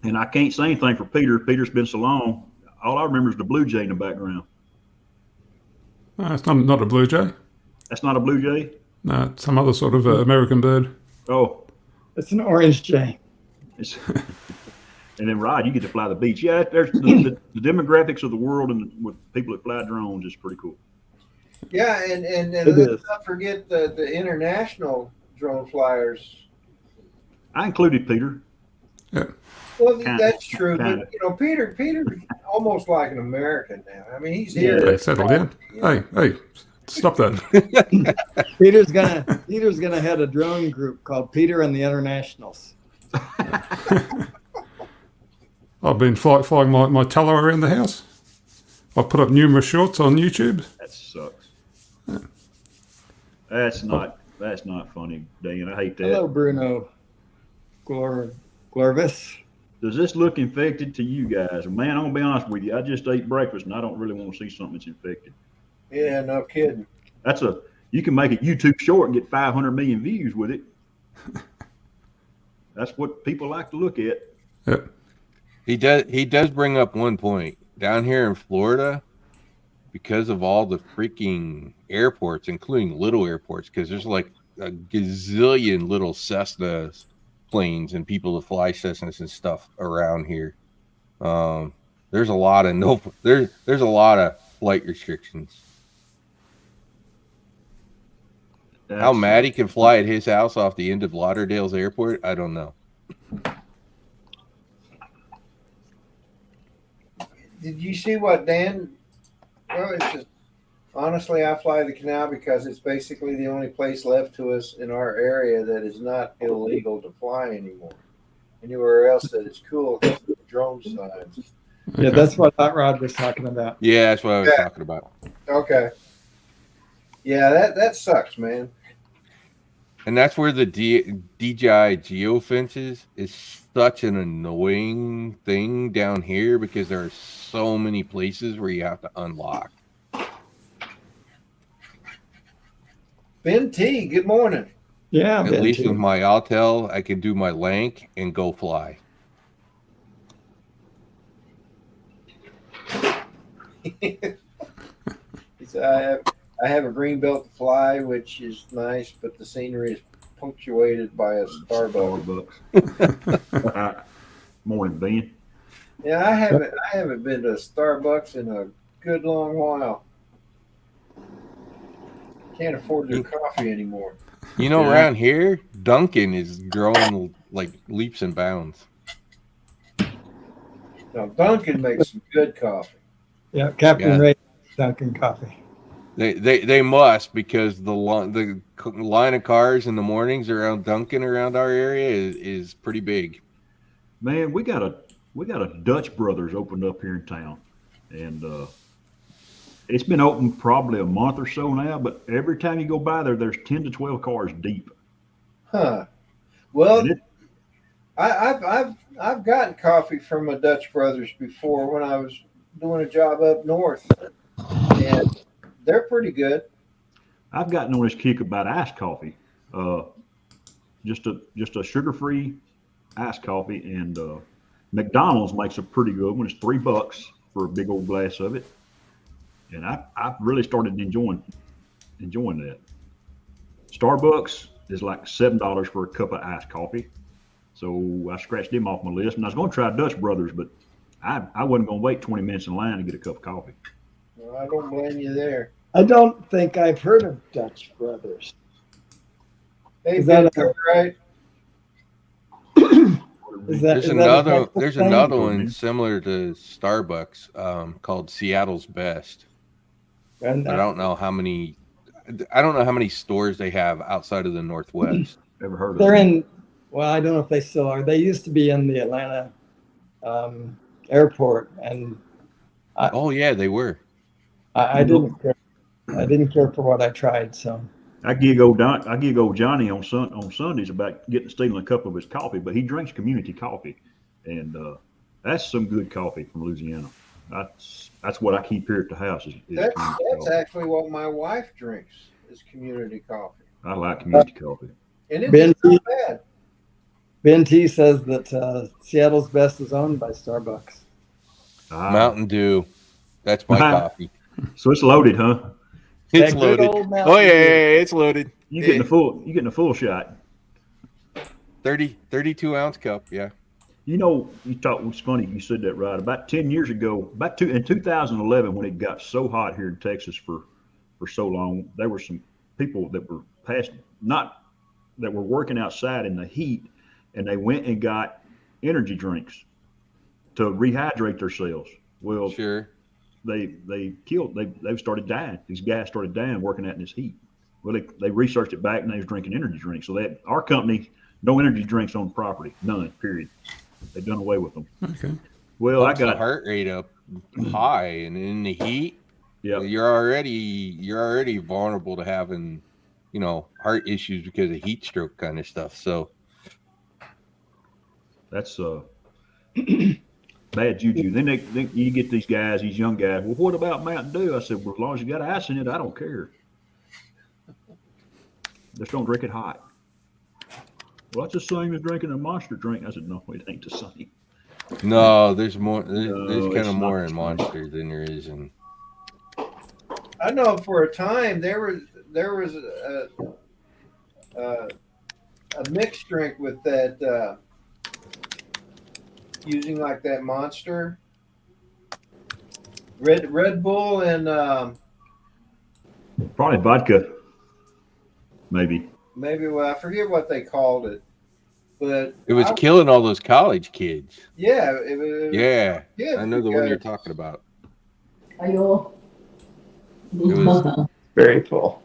Speaker 5: And I can't say anything for Peter. Peter's been so long. All I remember is the blue jay in the background.
Speaker 4: It's not a blue jay.
Speaker 5: That's not a blue jay?
Speaker 4: No, it's some other sort of American bird.
Speaker 5: Oh.
Speaker 3: It's an orange jay.
Speaker 5: And then, Rod, you get to fly the beach. Yeah, there's the demographics of the world and with people that fly drones is pretty cool.
Speaker 1: Yeah, and let's not forget the international drone flyers.
Speaker 5: I included Peter.
Speaker 4: Yeah.
Speaker 1: Well, that's true, but Peter almost like an American now. I mean, he's here.
Speaker 4: They settled in. Hey, stop that.
Speaker 3: Peter's gonna head a drone group called Peter and the Internationals.
Speaker 4: I've been flying my Tello around the house. I've put up numerous shorts on YouTube.
Speaker 5: That sucks. Yeah. That's not funny, Dan. I hate that.
Speaker 3: Hello, Bruno Glorvis.
Speaker 5: Does this look infected to you guys? Man, I'm gonna be honest with you. I just ate breakfast and I don't really want to see something that's infected.
Speaker 1: Yeah, no kidding.
Speaker 5: You can make it YouTube short and get 500 million views with it. That's what people like to look at.
Speaker 4: Yep.
Speaker 2: He does bring up one point. Down here in Florida, because of all the freaking airports, including little airports, because there's like a gazillion little Cessnas planes and people to fly Cessnas and stuff around here. There's a lot of flight restrictions. How Maddie can fly at his house off the end of Lauderdale's airport, I don't know.
Speaker 1: Did you see what Dan? Well, it's just honestly, I fly the canal because it's basically the only place left to us in our area that is not illegal to fly anymore. Anywhere else that is cool, because of the drone signs.
Speaker 3: Yeah, that's what Hot Rod was talking about.
Speaker 2: Yeah, that's what I was talking about.
Speaker 1: Okay. Yeah, that sucks, man.
Speaker 2: And that's where the DJI geofences is such an annoying thing down here because there are so many places where you have to unlock.
Speaker 1: Ben T, good morning.
Speaker 3: Yeah,
Speaker 2: At least with my Altel, I can do my lank and go fly.
Speaker 1: I have a green belt to fly, which is nice, but the scenery is punctuated by a Starbucks.
Speaker 5: Morning, Ben.
Speaker 1: Yeah, I haven't been to a Starbucks in a good long while. Can't afford their coffee anymore.
Speaker 2: You know, around here, Dunkin' is growing like leaps and bounds.
Speaker 1: Now, Dunkin' makes some good coffee.
Speaker 3: Yeah, Captain Ray Dunkin' coffee.
Speaker 2: They must, because the line of cars in the mornings around Dunkin' around our area is pretty big.
Speaker 5: Man, we got a Dutch Brothers opened up here in town, and it's been open probably a month or so now. But every time you go by there, there's 10 to 12 cars deep.
Speaker 1: Huh. Well, I've gotten coffee from a Dutch Brothers before when I was doing a job up north, and they're pretty good.
Speaker 5: I've gotten on this kick about iced coffee, just a sugar-free iced coffee, and McDonald's makes a pretty good one. It's $3 for a big old glass of it, and I've really started enjoying that. Starbucks is like $7 for a cup of iced coffee, so I scratched them off my list. And I was going to try Dutch Brothers, but I wasn't going to wait 20 minutes in line to get a cup of coffee.
Speaker 1: Well, I don't blame you there.
Speaker 3: I don't think I've heard of Dutch Brothers.
Speaker 1: Hey,
Speaker 3: Is
Speaker 1: Ben,
Speaker 3: that
Speaker 1: you right?
Speaker 2: There's another one similar to Starbucks called Seattle's Best.
Speaker 3: And
Speaker 2: I don't know how many stores they have outside of the Northwest.
Speaker 5: Ever heard of
Speaker 3: they're
Speaker 5: them?
Speaker 3: well, I don't know if they still are. They used to be in the Atlanta airport, and
Speaker 2: Oh yeah, they were.
Speaker 3: I didn't care. I didn't care for what I tried. So
Speaker 5: I gig old Johnny on Sundays about stealing a cup of his coffee, but he drinks community coffee, and that's some good coffee from Louisiana. That's what I keep here at the house.
Speaker 1: That's actually what my wife drinks is community coffee.
Speaker 5: I like community coffee.
Speaker 1: And it's not bad.
Speaker 3: Ben T says that Seattle's Best is owned by Starbucks.
Speaker 2: Mountain Dew. That's my coffee.
Speaker 5: So it's loaded, huh?
Speaker 2: It's
Speaker 3: That good
Speaker 2: loaded.
Speaker 3: old Mountain
Speaker 2: Oh yeah,
Speaker 3: Dew.
Speaker 2: it's loaded.
Speaker 5: You getting a full shot.
Speaker 2: 32 ounce cup. Yeah.
Speaker 5: You know, it's funny you said that, right? About 10 years ago, in 2011, when it got so hot here in Texas for so long, there were some people that were that were working outside in the heat, and they went and got energy drinks to rehydrate themselves. Well,
Speaker 2: Sure.
Speaker 5: they started dying. These guys started dying working out in this heat. Well, they researched it back, and they was drinking energy drinks. So our company, no energy drinks on the property, none. Period. They done away with them.
Speaker 4: Okay.
Speaker 5: Well, I
Speaker 2: Pumps the
Speaker 5: got
Speaker 2: heart rate up high, and in the heat,
Speaker 5: yeah.
Speaker 2: you're already vulnerable to having, heart issues because of heat stroke kind of stuff. So
Speaker 5: That's bad juju. Then you get these young guys. Well, what about Mountain Dew? I said, well, as long as you got ice in it, I don't care. Just don't drink it hot. Well, that's the same as drinking a Monster drink. I said, no, it ain't the same.
Speaker 2: no, there's more. There's kind
Speaker 5: it's
Speaker 2: of
Speaker 5: not
Speaker 2: more
Speaker 5: the
Speaker 2: in
Speaker 5: same.
Speaker 2: Monster than there is in.
Speaker 1: I know for a time there was a mixed drink with that using like that Monster, Red Bull, and
Speaker 5: Probably vodka. maybe.
Speaker 1: Well, I forget what they called it, but
Speaker 2: It was killing all those college kids.
Speaker 1: yeah, it was
Speaker 2: Yeah,
Speaker 1: kids
Speaker 2: I know the one you're
Speaker 1: because-
Speaker 2: talking about.
Speaker 6: Ayo.
Speaker 2: It was
Speaker 3: Very full.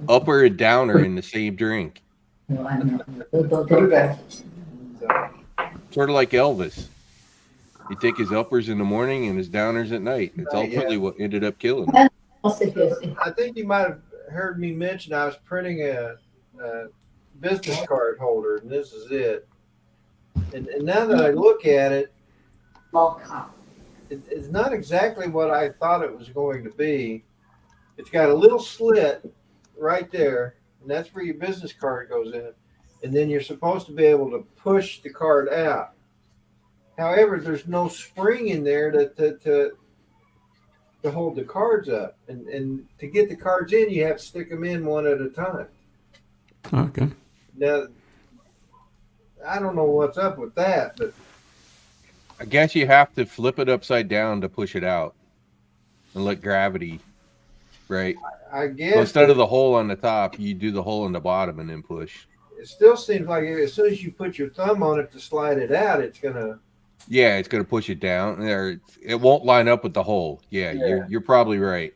Speaker 2: upper and downer in the same drink. Sort of like Elvis. You take his uppers in the morning and his downers at night. It's
Speaker 1: Right,
Speaker 2: ultimately
Speaker 1: yeah.
Speaker 2: what ended up killing him.
Speaker 1: I think you might have heard me mention I was printing a business card holder, and this is it. And now that I look at it, it's not exactly what I thought it was going to be. It's got a little slit right there, and that's where your business card goes in. And then you're supposed to be able to push the card out. However, there's no spring in there to hold the cards up. And to get the cards in, you have to stick them in one at a time.
Speaker 4: Okay.
Speaker 1: Now, I don't know what's up with that, but
Speaker 2: I guess you have to flip it upside down to push it out and let gravity, right?
Speaker 1: I guess
Speaker 2: So instead of the hole on the top, you do the hole in the bottom and then push.
Speaker 1: it still seems like as soon as you put your thumb on it to slide it out, it's gonna.
Speaker 2: Yeah, it's going to push it down. Or it won't line up with the hole. Yeah,
Speaker 1: Yeah.
Speaker 2: you're probably right.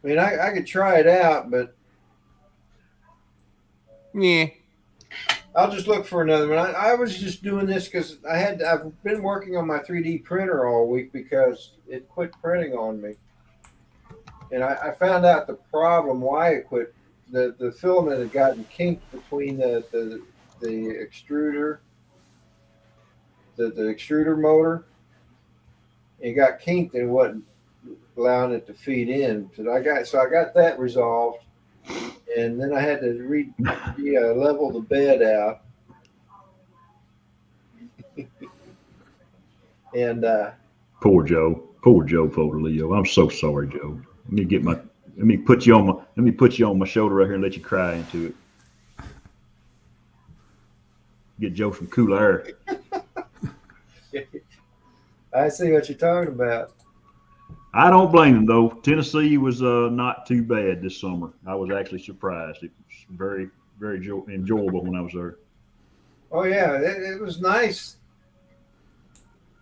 Speaker 1: I mean, I could try it out, but
Speaker 2: Yeah.
Speaker 1: I'll just look for another one. I was just doing this because I've been working on my 3D printer all week because it quit printing on me, and I found out the problem why it quit. The filament had gotten kinked between the extruder, the extruder motor. It got kinked and wasn't allowing it to feed in. So I got that resolved, and then I had to level the bed out. And
Speaker 5: Poor Joe Fodelio. I'm so sorry, Joe. Let me put you on my shoulder right here and let you cry into it. Get Joe some cool air.
Speaker 1: I see what you're talking about.
Speaker 5: I don't blame him though. Tennessee was not too bad this summer. I was actually surprised. It was very, very enjoyable when I was there.
Speaker 1: Oh yeah, it was nice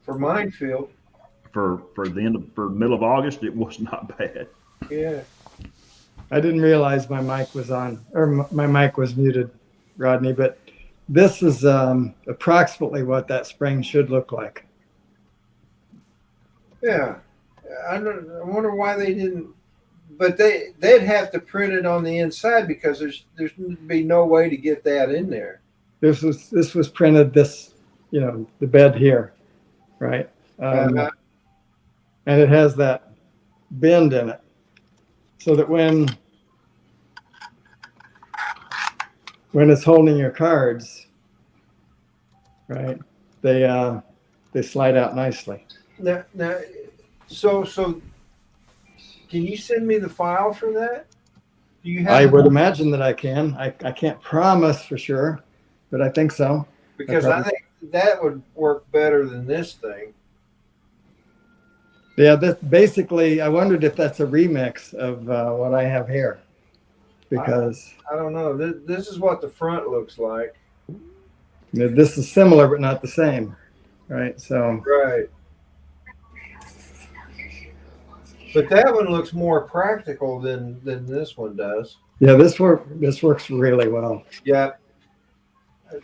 Speaker 1: for Minefield.
Speaker 5: For middle of August, it was not bad.
Speaker 1: Yeah.
Speaker 3: I didn't realize my mic was on, or my mic was muted, Rodney, but this is approximately what that spring should look like.
Speaker 1: Yeah. I wonder why they didn't, but they'd have to print it on the inside because there's be no way to get that in there.
Speaker 3: This was printed the bed here, right?
Speaker 1: Uh-huh.
Speaker 3: And it has that bend in it, so that when it's holding your cards, right, they slide out nicely.
Speaker 1: Now, so can you send me the file for that? Do you have?
Speaker 3: I would imagine that I can. I can't promise for sure, but I think so.
Speaker 1: Because I think that would work better than this thing.
Speaker 3: Yeah, basically, I wondered if that's a remix of what I have here, because
Speaker 1: I don't know. This is what the front looks like.
Speaker 3: this is similar but not the same, right? So
Speaker 1: Right. But that one looks more practical than this one does.
Speaker 3: yeah, this works really well.
Speaker 1: Yeah.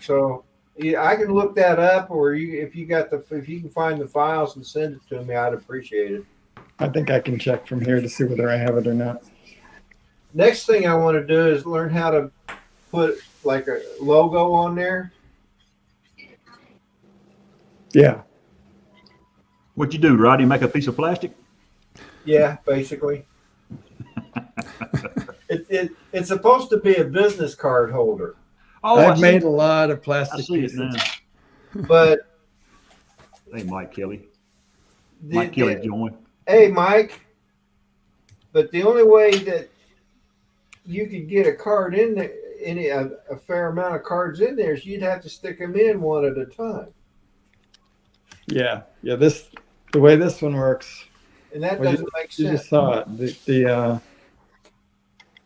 Speaker 1: So yeah, I can look that up, or if you can find the files and send it to me, I'd appreciate it.
Speaker 3: I think I can check from here to see whether I have it or not.
Speaker 1: Next thing I want to do is learn how to put like a logo on there.
Speaker 3: Yeah,
Speaker 5: What'd you do, Rodney? Make a piece of plastic?
Speaker 1: Yeah, basically. It's supposed to be a business card holder,
Speaker 5: Oh,
Speaker 3: I've made a lot of
Speaker 5: I
Speaker 3: plastic
Speaker 5: see it
Speaker 3: pieces.
Speaker 5: now.
Speaker 1: but
Speaker 5: Hey, Mike Kelly.
Speaker 1: the-
Speaker 5: Mike Kelly joined.
Speaker 1: Hey, Mike. But the only way that you could get a card in there, a fair amount of cards in there, is you'd have to stick them in one at a time,
Speaker 3: Yeah. The way this one works.
Speaker 1: and that
Speaker 3: Well,
Speaker 1: doesn't make
Speaker 3: You
Speaker 1: sense.
Speaker 3: just saw it.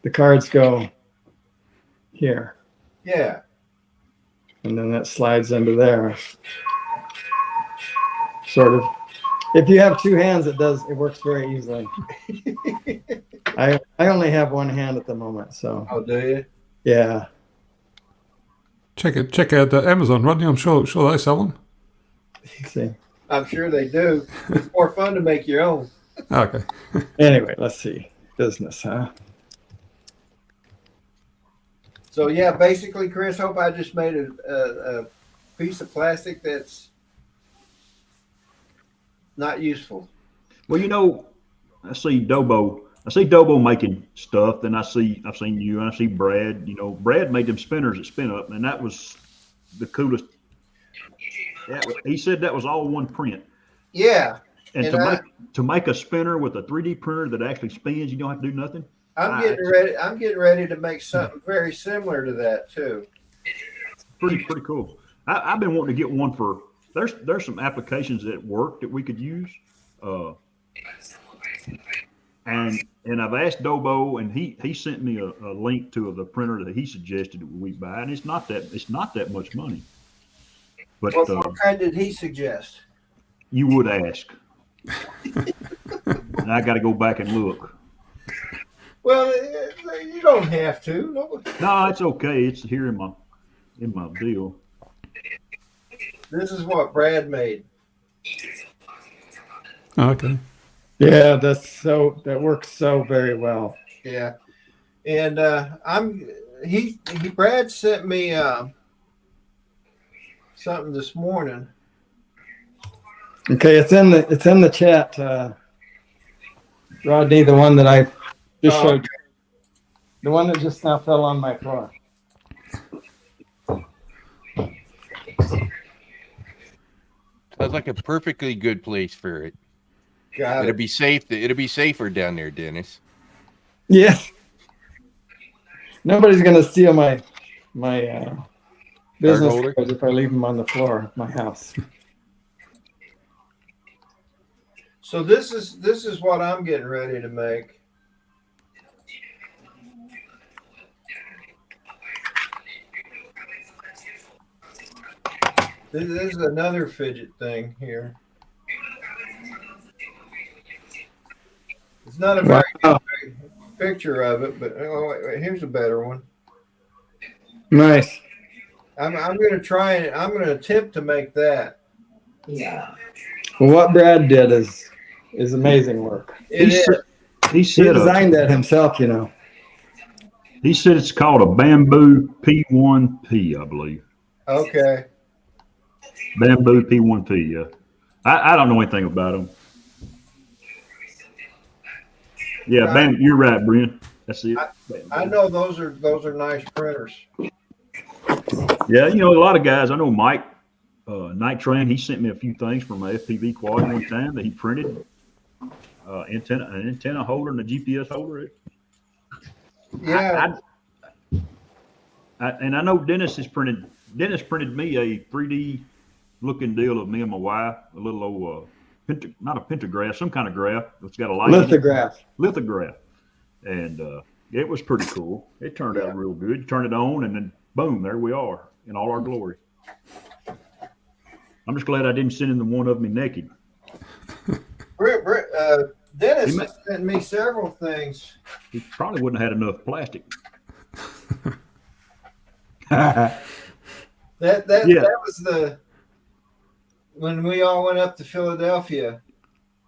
Speaker 3: the cards go here,
Speaker 1: Yeah.
Speaker 3: and then that slides into there. Sort of. If you have two hands, it works very easily. I only have one hand at the moment, so
Speaker 1: Oh, do you?
Speaker 3: yeah.
Speaker 4: Check out Amazon, Rodney. I'm sure they sell them.
Speaker 3: Let's see.
Speaker 1: I'm sure they do. It's more fun to make your own.
Speaker 4: Okay.
Speaker 3: Anyway, let's see. Business, huh?
Speaker 1: So yeah, basically, Chris, hope I just made a piece of plastic that's not useful.
Speaker 5: Well, you know, I see Dobo making stuff. Then I've seen you, and I see Brad. You know, Brad made them spinners that spin up, and that was the coolest. He said that was all one print.
Speaker 1: Yeah.
Speaker 5: And to make a spinner with a 3D printer that actually spins, you don't have to do nothing.
Speaker 1: I'm getting ready to make something very similar to that too.
Speaker 5: Pretty cool. I've been wanting to get one for. There's some applications at work that we could use. And I've asked Dobo, and he sent me a link to the printer that he suggested that we buy, and it's not that much money. But
Speaker 1: what kind did he suggest?
Speaker 5: You would ask. And I got to go back and look.
Speaker 1: Well, you don't have to.
Speaker 5: No, it's okay. It's here in my deal.
Speaker 1: This is what Brad made.
Speaker 4: Okay.
Speaker 3: Yeah, that works so very well.
Speaker 1: Yeah, and Brad sent me something this morning.
Speaker 3: Okay, it's in the chat, Rodney. The one that I just showed you. The one that just now fell on my floor.
Speaker 2: Sounds like a perfectly good place for it.
Speaker 1: Got
Speaker 2: It'll
Speaker 1: it.
Speaker 2: be safe. It'll be safer down there, Dennis.
Speaker 3: Yeah. Nobody's gonna steal my business
Speaker 2: holder?
Speaker 3: cards if I leave them on the floor of my house.
Speaker 1: So this is what I'm getting ready to make. This is another fidget thing here. It's not a very good picture of it, but wait, here's a better one.
Speaker 3: Nice.
Speaker 1: I'm going to try it. I'm going to attempt to make that.
Speaker 6: Yeah.
Speaker 3: Well, what Brad did is amazing work.
Speaker 1: It is.
Speaker 5: He
Speaker 3: He
Speaker 5: said
Speaker 3: designed that himself, you know.
Speaker 5: He said it's called a bamboo P1P, I believe.
Speaker 1: Okay.
Speaker 5: Bamboo P1P, yeah. I don't know anything about them. Yeah, you're right, Brent. That's it.
Speaker 1: I know those are nice printers.
Speaker 5: Yeah, you know, a lot of guys. I know Mike Night Train. He sent me a few things from a FPV quad one time that he printed. An antenna holder and a GPS holder.
Speaker 1: Yeah.
Speaker 5: And I know Dennis printed me a 3D looking deal of me and my wife, a little old not a pentagraph, some kind of graph. It's got a light. Lithograph. And it was pretty cool. It turned out real good. You turn it on, and then boom, there we are in all our glory. I'm just glad I didn't send in the one of me naked.
Speaker 1: Dennis has sent me several things.
Speaker 5: He probably wouldn't have had enough plastic.
Speaker 1: That was when we all went up to Philadelphia.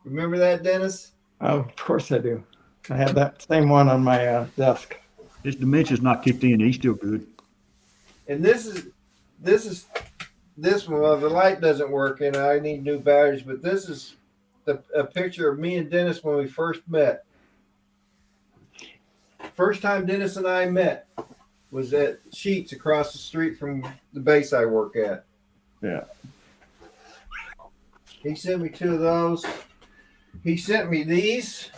Speaker 1: Remember that, Dennis?
Speaker 3: Oh, of course I do. I have that same one on my desk.
Speaker 5: His dementia's not kicked in. He's still good.
Speaker 1: And this one. Well, the light doesn't work, and I need new batteries. But this is a picture of me and Dennis when we first met. First time Dennis and I met was at Sheets across the street from the base I work at.
Speaker 3: Yeah.
Speaker 1: He sent me two of those. He sent me these.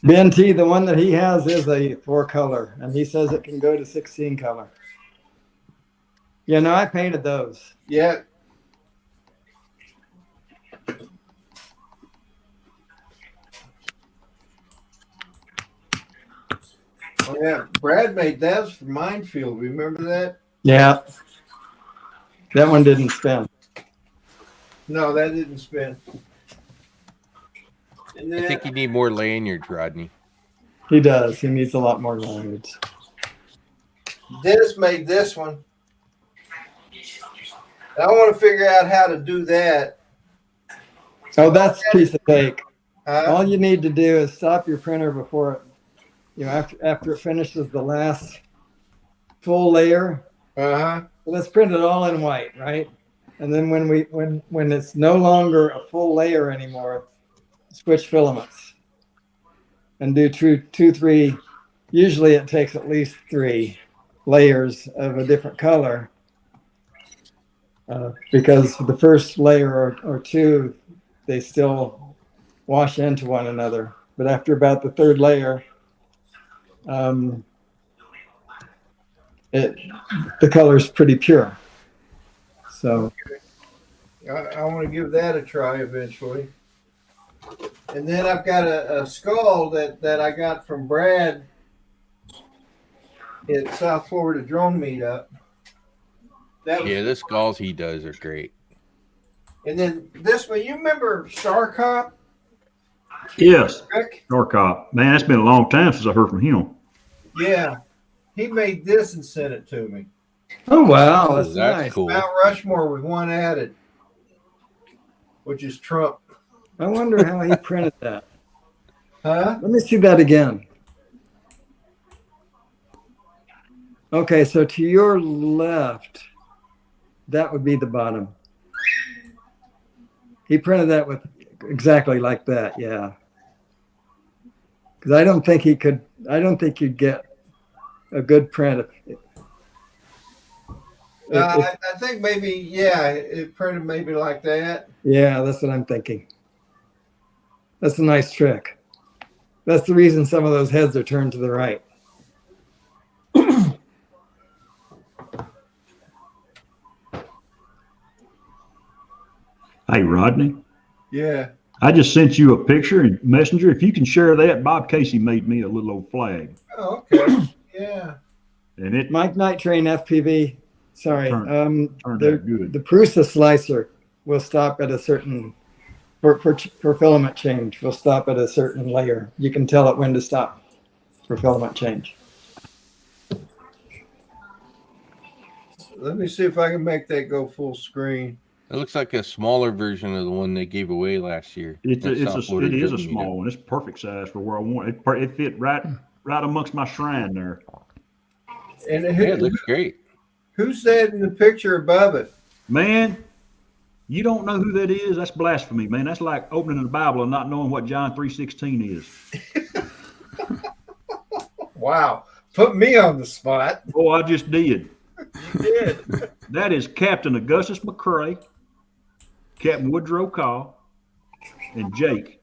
Speaker 3: Ben T, the one that he has is a 4-color, and he says it can go to 16 color. Yeah, no, I painted those.
Speaker 1: Yeah. Oh, yeah, Brad made that for Minefield. Remember that?
Speaker 3: Yeah. That one didn't spin.
Speaker 1: No, that didn't spin. And
Speaker 2: I
Speaker 1: then
Speaker 2: think you need more lanyards, Rodney.
Speaker 3: He does. He needs a lot more lanyards.
Speaker 1: Dennis made this one. And I want to figure out how to do that.
Speaker 3: Oh, that's a piece of cake.
Speaker 1: Huh?
Speaker 3: All you need to do is stop your printer before it, after it finishes the last full layer.
Speaker 1: Uh-huh.
Speaker 3: Let's print it all in white, right? And then when it's no longer a full layer anymore, switch filaments and do two, three. Usually it takes at least 3 layers of a different color because the first layer or 2, they still wash into one another. But after about the 3rd layer, the color's pretty pure. So
Speaker 1: I want to give that a try eventually. And then I've got a skull that I got from Brad at South Florida Drone Meetup. That was,
Speaker 2: Yeah, the skulls he does are great.
Speaker 1: and then this one, you remember Star Cop?
Speaker 5: Yes,
Speaker 1: Rick?
Speaker 5: Norcop. Man, it's been a long time since I heard from him.
Speaker 1: Yeah. He made this and sent it to me.
Speaker 3: oh wow,
Speaker 2: Oh,
Speaker 3: that's nice.
Speaker 2: cool.
Speaker 1: Mount Rushmore with one added, which is Trump.
Speaker 3: I wonder how he printed that.
Speaker 1: Huh?
Speaker 3: Let me see that again. Okay, so to your left, that would be the bottom. He printed that with exactly like that, yeah. Because I don't think you'd get a good print if
Speaker 1: I think maybe, yeah, it printed maybe like that.
Speaker 3: yeah, that's what I'm thinking. That's a nice trick. That's the reason some of those heads are turned to the right.
Speaker 5: Hey, Rodney,
Speaker 1: Yeah.
Speaker 5: I just sent you a picture in Messenger. If you can share that, Bob Casey made me a little old flag.
Speaker 1: Oh, okay. Yeah.
Speaker 5: And it
Speaker 3: Mike Night Train FPV. Sorry.
Speaker 5: turned out good.
Speaker 3: The Prusa slicer will stop at a certain for filament change. Will stop at a certain layer. You can tell it when to stop for filament change.
Speaker 1: Let me see if I can make that go full screen.
Speaker 2: It looks like a smaller version of the one they gave away last year.
Speaker 5: It
Speaker 2: at
Speaker 5: is
Speaker 2: South Florida
Speaker 5: a
Speaker 2: Drone
Speaker 5: small
Speaker 2: Meetup.
Speaker 5: one. It's perfect size for where I want it. It fit right amongst my shrine there.
Speaker 1: And
Speaker 2: Yeah, it looks great.
Speaker 1: who's that in the picture above it?
Speaker 5: Man, you don't know who that is? That's blasphemy, man. That's like opening the Bible and not knowing what John 3:16 is.
Speaker 1: Wow. Put me on the spot.
Speaker 5: Oh, I just did.
Speaker 1: You did.
Speaker 5: That is Captain Augustus McCrae, Captain Woodrow Call, and Jake.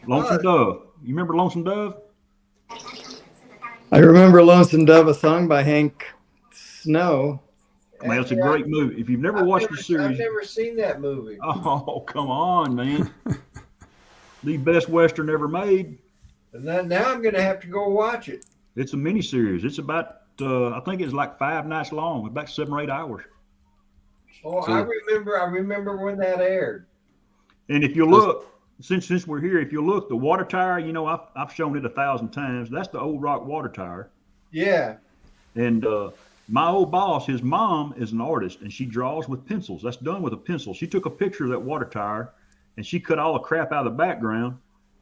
Speaker 5: Lonesome Dove. You remember Lonesome Dove?
Speaker 3: I remember Lonesome Dove, a song by Hank Snow.
Speaker 5: Man, it's a great movie. If you've never watched the
Speaker 1: I've
Speaker 5: series,
Speaker 1: never seen that movie.
Speaker 5: oh, come on, man. The best Western ever made.
Speaker 1: And then, now I'm going to have to go watch it.
Speaker 5: It's a miniseries. It's about, I think it's like 5 nights long, about 7 or 8 hours.
Speaker 1: Oh,
Speaker 2: So-
Speaker 1: I remember when that aired.
Speaker 5: And if you look, since we're here, if you look, the water tower, you know, I've shown it 1,000 times. That's the old rock water tower.
Speaker 1: Yeah.
Speaker 5: And my old boss, his mom is an artist, and she draws with pencils. That's done with a pencil. She took a picture of that water tower, and she cut all the crap out of the background,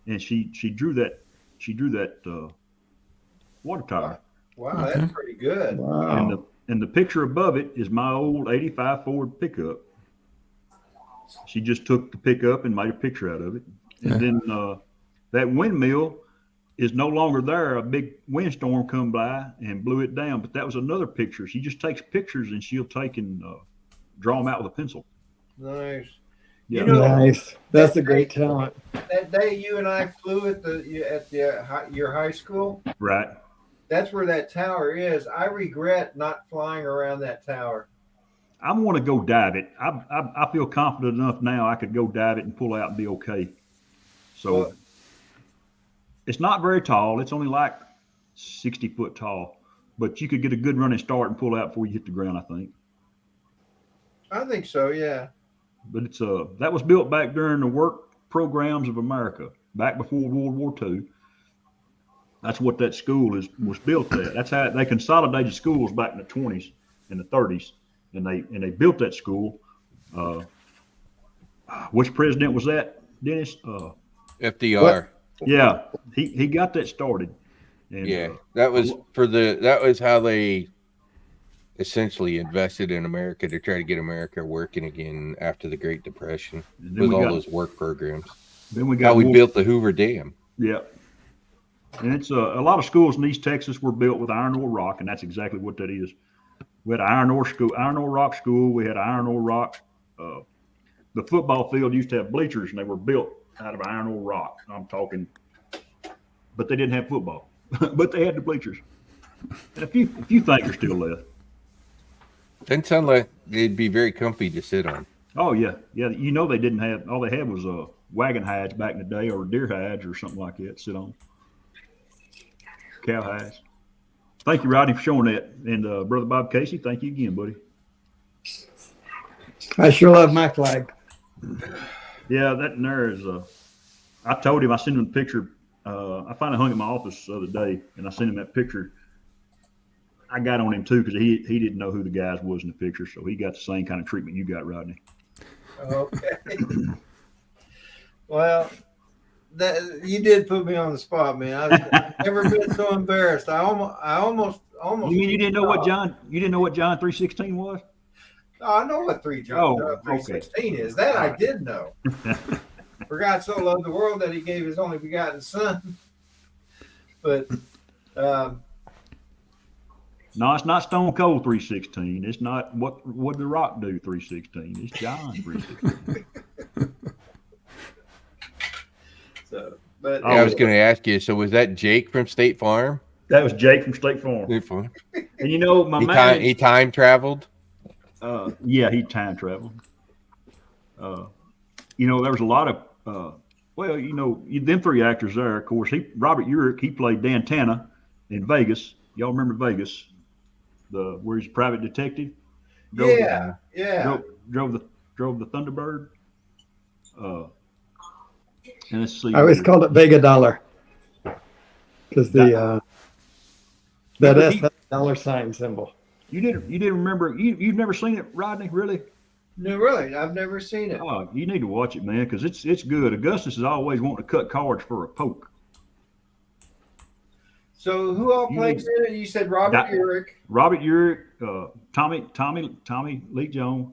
Speaker 5: and she drew that water tower.
Speaker 1: Wow,
Speaker 4: Okay.
Speaker 1: that's pretty good.
Speaker 3: Wow.
Speaker 5: And the picture above it is my old '85 Ford pickup. She just took the pickup and made a picture out of it. And
Speaker 4: Yeah.
Speaker 5: then that windmill is no longer there. A big windstorm come by and blew it down. But that was another picture. She just takes pictures and she'll take and draw them out with a pencil.
Speaker 1: Nice.
Speaker 5: Yeah.
Speaker 1: You know,
Speaker 3: Nice. That's a great talent.
Speaker 1: that day you and I flew at your high school,
Speaker 5: Right.
Speaker 1: that's where that tower is. I regret not flying around that tower.
Speaker 5: I want to go dive it. I feel confident enough now I could go dive it and pull out and be okay. So
Speaker 1: Well-
Speaker 5: it's not very tall. It's only like 60 foot tall. But you could get a good running start and pull out before you hit the ground, I think.
Speaker 1: I think so, yeah.
Speaker 5: But it's that was built back during the work programs of America, back before World War II. That's what that school was built at. That's how they consolidated schools back in the 20s and the 30s, and they built that school. Which president was that, Dennis?
Speaker 2: FDR.
Speaker 3: What?
Speaker 5: Yeah, he got that started. And,
Speaker 2: Yeah, that was how they essentially invested in America to try to get America working again after the Great Depression with all those work programs.
Speaker 5: Then we
Speaker 2: How we built the Hoover Dam.
Speaker 5: Yeah. And it's a lot of schools in East Texas were built with iron ore rock, and that's exactly what that is. We had iron ore rock school. We had iron ore rock. The football field used to have bleachers, and they were built out of iron ore rock. I'm talking, but they didn't have football, but they had the bleachers, and a few things are still left.
Speaker 2: Doesn't sound like they'd be very comfy to sit on.
Speaker 5: Oh yeah. You know they didn't have. All they had was wagon hides back in the day, or deer hides, or something like that. To sit on. Cow hides. Thank you, Rodney, for showing that. And Brother Bob Casey, thank you again, buddy.
Speaker 3: I sure love my flag.
Speaker 5: Yeah, that in there is. I told him, I sent him a picture. I finally hung it in my office the other day, and I sent him that picture. I got on him too because he didn't know who the guys was in the picture, so he got the same kind of treatment you got, Rodney.
Speaker 1: Okay. Well, you did put me on the spot, man. I've never been so embarrassed. I almost.
Speaker 5: You mean you didn't know what John 3:16 was?
Speaker 1: I know what 3:16 is. That I did know. For God so loved the world that he gave his only begotten son. But
Speaker 5: no, it's not Stone Cold 3:16. It's not what The Rock do 3:16. It's John 3:16.
Speaker 1: So, but
Speaker 2: I was going to ask you. So was that Jake from State Farm?
Speaker 5: That was Jake from State Farm.
Speaker 2: State Farm.
Speaker 5: And you know, my man,
Speaker 2: he time traveled.
Speaker 5: yeah, he time traveled. You know, there was a lot of well, you know, them three actors there. Of course, Robert Urich, he played Dan Tana in Vegas. Y'all remember Vegas? Where he's a private detective. Drove the Thunderbird. And let's see.
Speaker 3: I always called it Vega Dollar because that has a dollar sign symbol.
Speaker 5: You didn't remember? You've never seen it, Rodney? Really?
Speaker 1: no, really, I've never seen it.
Speaker 5: Oh, you need to watch it, man, because it's good. Augustus is always wanting to cut cards for a poke.
Speaker 1: So who all plays in it? You said Robert Urich.
Speaker 5: Robert Urich, Tommy Lee Jones,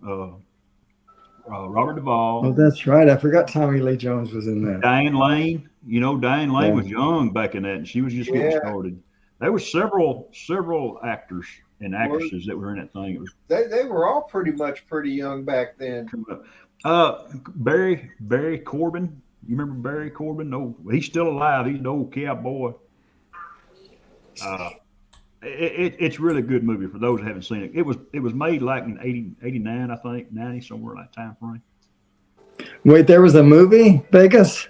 Speaker 5: Robert Duvall.
Speaker 3: Oh, that's right. I forgot Tommy Lee Jones was in there.
Speaker 5: Diane Lane. You know, Diane Lane was young back in that, and she was just getting started. There were several actors and actresses that were in that thing.
Speaker 1: They were all pretty young back then.
Speaker 5: Barry Corbin. You remember Barry Corbin? No, he's still alive. He's an old cowboy. It's really a good movie for those who haven't seen it. It was made like in 89, I think, 90, somewhere in that time frame.
Speaker 3: Wait, there was a movie, Vegas?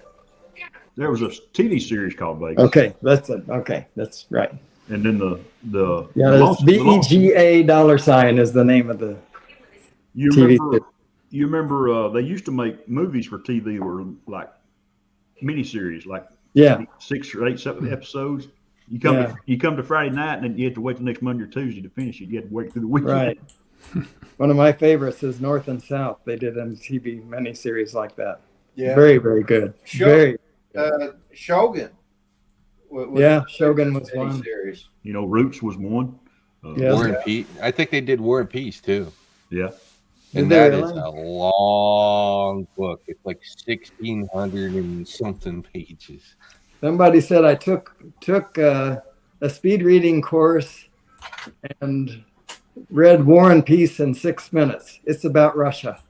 Speaker 5: There was a TV series called Vegas.
Speaker 3: Okay, that's it. Okay, that's right.
Speaker 5: And then the
Speaker 3: VEGA dollar sign is the name of the TV series.
Speaker 5: You remember they used to make movies for TV were like miniseries, like 6 or 8 episodes. You come to Friday night, and then you have to wait the next Monday or Tuesday to finish it. You have to wait through the weekend.
Speaker 3: Right. One of my favorites is North and South. They did a TV miniseries like that. Yeah. Very, very good. Shogun. Shogun was one.
Speaker 1: Series.
Speaker 5: You know, Roots was one.
Speaker 2: War and Peace. I think they did War and Peace too.
Speaker 5: Yeah.
Speaker 2: And that is a long book. It's like 1,600 and something pages.
Speaker 3: Somebody said I took a speed reading course and read War and Peace in 6 minutes. It's about Russia.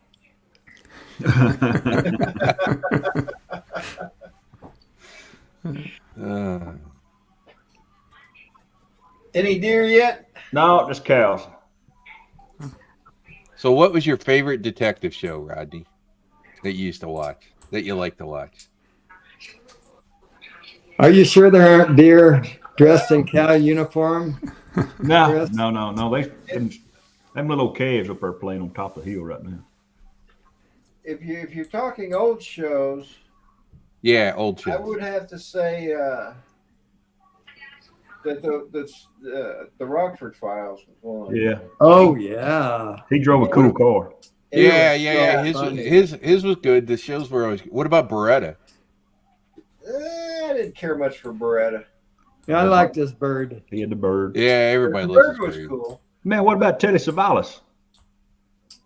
Speaker 1: Any deer yet?
Speaker 5: No, just cows.
Speaker 2: So what was your favorite detective show, Rodney, that you used to watch, that you like to watch?
Speaker 3: Are you sure there aren't deer dressed in cow uniform.
Speaker 5: No,
Speaker 3: Chris?
Speaker 5: no. Them little calves up there playing on top of the hill right now.
Speaker 1: If you're talking old shows,
Speaker 2: Yeah, old
Speaker 1: I
Speaker 2: shows.
Speaker 1: would have to say that the Rockford Files was one.
Speaker 5: Yeah,
Speaker 3: Oh yeah.
Speaker 5: he drove a cool car.
Speaker 1: It
Speaker 2: Yeah.
Speaker 1: was so funny.
Speaker 2: His was good. The shows were always. What about Beretta?
Speaker 1: I didn't care much for Beretta.
Speaker 3: Yeah, I like this bird.
Speaker 5: He had the bird.
Speaker 2: Yeah, everybody
Speaker 1: The
Speaker 2: loves
Speaker 1: bird was
Speaker 2: his
Speaker 1: cool.
Speaker 5: Man, what about Teddy Savalas?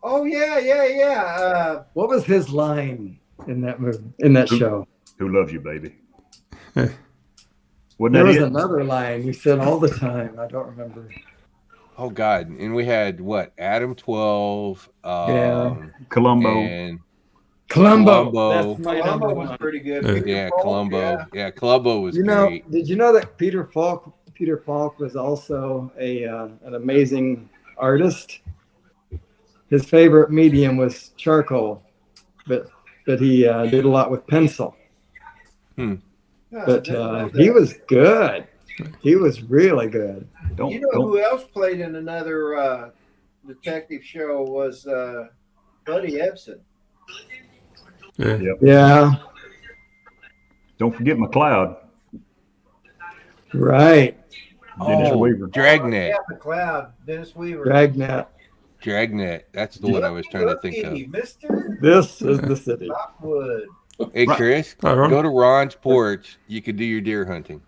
Speaker 1: Oh yeah.
Speaker 3: What was his line in that movie? In that show?
Speaker 5: Who loves you, baby?
Speaker 4: Yeah.
Speaker 5: Wasn't
Speaker 3: There
Speaker 5: that
Speaker 3: was
Speaker 5: it?
Speaker 3: another line he said all the time. I don't remember.
Speaker 2: Oh God! And we had what? Adam 12.
Speaker 5: Columbo.
Speaker 2: And
Speaker 3: Columbo.
Speaker 2: Columbo.
Speaker 3: That's my
Speaker 1: Columbo
Speaker 3: number
Speaker 1: was
Speaker 3: one.
Speaker 1: pretty good.
Speaker 4: Yeah.
Speaker 1: Peter
Speaker 2: Yeah,
Speaker 1: Falk,
Speaker 2: Columbo.
Speaker 1: yeah.
Speaker 2: Yeah, Columbo was
Speaker 3: You know,
Speaker 2: great.
Speaker 3: did you know that Peter Falk was also an amazing artist? His favorite medium was charcoal, but he did a lot with pencil.
Speaker 1: Yeah,
Speaker 3: But
Speaker 1: didn't know
Speaker 3: he
Speaker 1: that.
Speaker 3: was good. He was really good.
Speaker 5: Don't,
Speaker 1: You know
Speaker 5: don't
Speaker 1: who else played in another detective show was Buddy Ebsen.
Speaker 4: Yeah.
Speaker 3: Yeah,
Speaker 5: don't forget McLeod.
Speaker 3: right.
Speaker 5: Dennis
Speaker 2: Oh,
Speaker 5: Weaver.
Speaker 2: Dragnet.
Speaker 1: Yeah, McLeod, Dennis Weaver.
Speaker 3: Dragnet.
Speaker 2: Dragnet. That's the one I was trying to think of.
Speaker 1: Looky, Mr.
Speaker 3: This is the city.
Speaker 1: Lockwood.
Speaker 2: Hey, Chris,
Speaker 4: Hi, Ron.
Speaker 2: go to Ron's porch. You can do your deer hunting.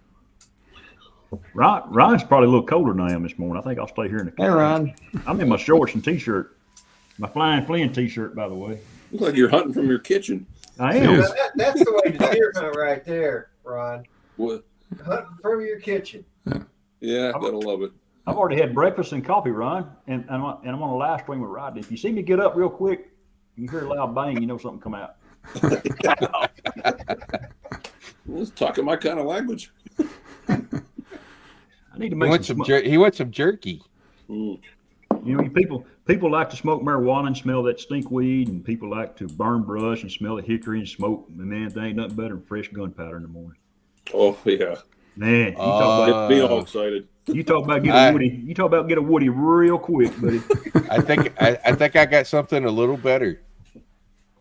Speaker 5: Ryan's probably a little colder than I am this morning. I think I'll stay here in the
Speaker 3: Hey, Ron.
Speaker 5: I'm in my shorts and T-shirt. My Flying Flynn T-shirt, by the way.
Speaker 7: Looks like you're hunting from your kitchen.
Speaker 5: I
Speaker 4: It
Speaker 5: am.
Speaker 4: is.
Speaker 1: That's the way to deer hunt right there, Ron.
Speaker 7: What?
Speaker 1: Hunting from your kitchen.
Speaker 7: Yeah, gotta love it.
Speaker 5: I've already had breakfast and coffee, Ron, and I'm on a live stream with Rodney. If you see me get up real quick, you hear a loud bang, you know something come out.
Speaker 7: Let's talking my kind of language.
Speaker 5: I need to
Speaker 2: He
Speaker 5: make
Speaker 2: wants
Speaker 5: some.
Speaker 2: he wants some jerky.
Speaker 7: Mm.
Speaker 5: You know, people like to smoke marijuana and smell that stink weed, and people like to burn brush and smell the hickory and smoke. And man, there ain't nothing better than fresh gunpowder in the morning.
Speaker 7: Oh yeah,
Speaker 5: Man,
Speaker 7: get me all excited.
Speaker 5: you talk about get a woody. You talk about get a woody real quick, buddy.
Speaker 2: I think I got something a little better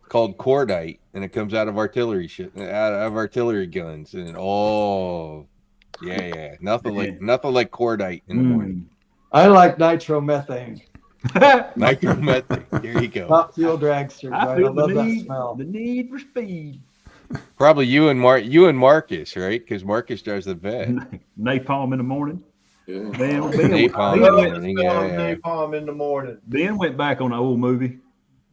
Speaker 2: called cordite, and it comes out of artillery artillery guns, and nothing like cordite in the morning.
Speaker 3: I like nitromethane.
Speaker 2: Nitromethane. There you go.
Speaker 3: Top fuel dragster.
Speaker 5: I
Speaker 3: Right?
Speaker 5: feel
Speaker 3: I love
Speaker 5: the
Speaker 3: that
Speaker 5: need,
Speaker 3: smell.
Speaker 5: the need for speed.
Speaker 2: Probably you and Marcus, right? Because Marcus drives the vet.
Speaker 5: Napalm in the morning.
Speaker 7: Yeah.
Speaker 5: Ben
Speaker 2: Napalm in the morning. Yeah.
Speaker 1: Napalm in the morning.
Speaker 5: Ben went back on the old movie.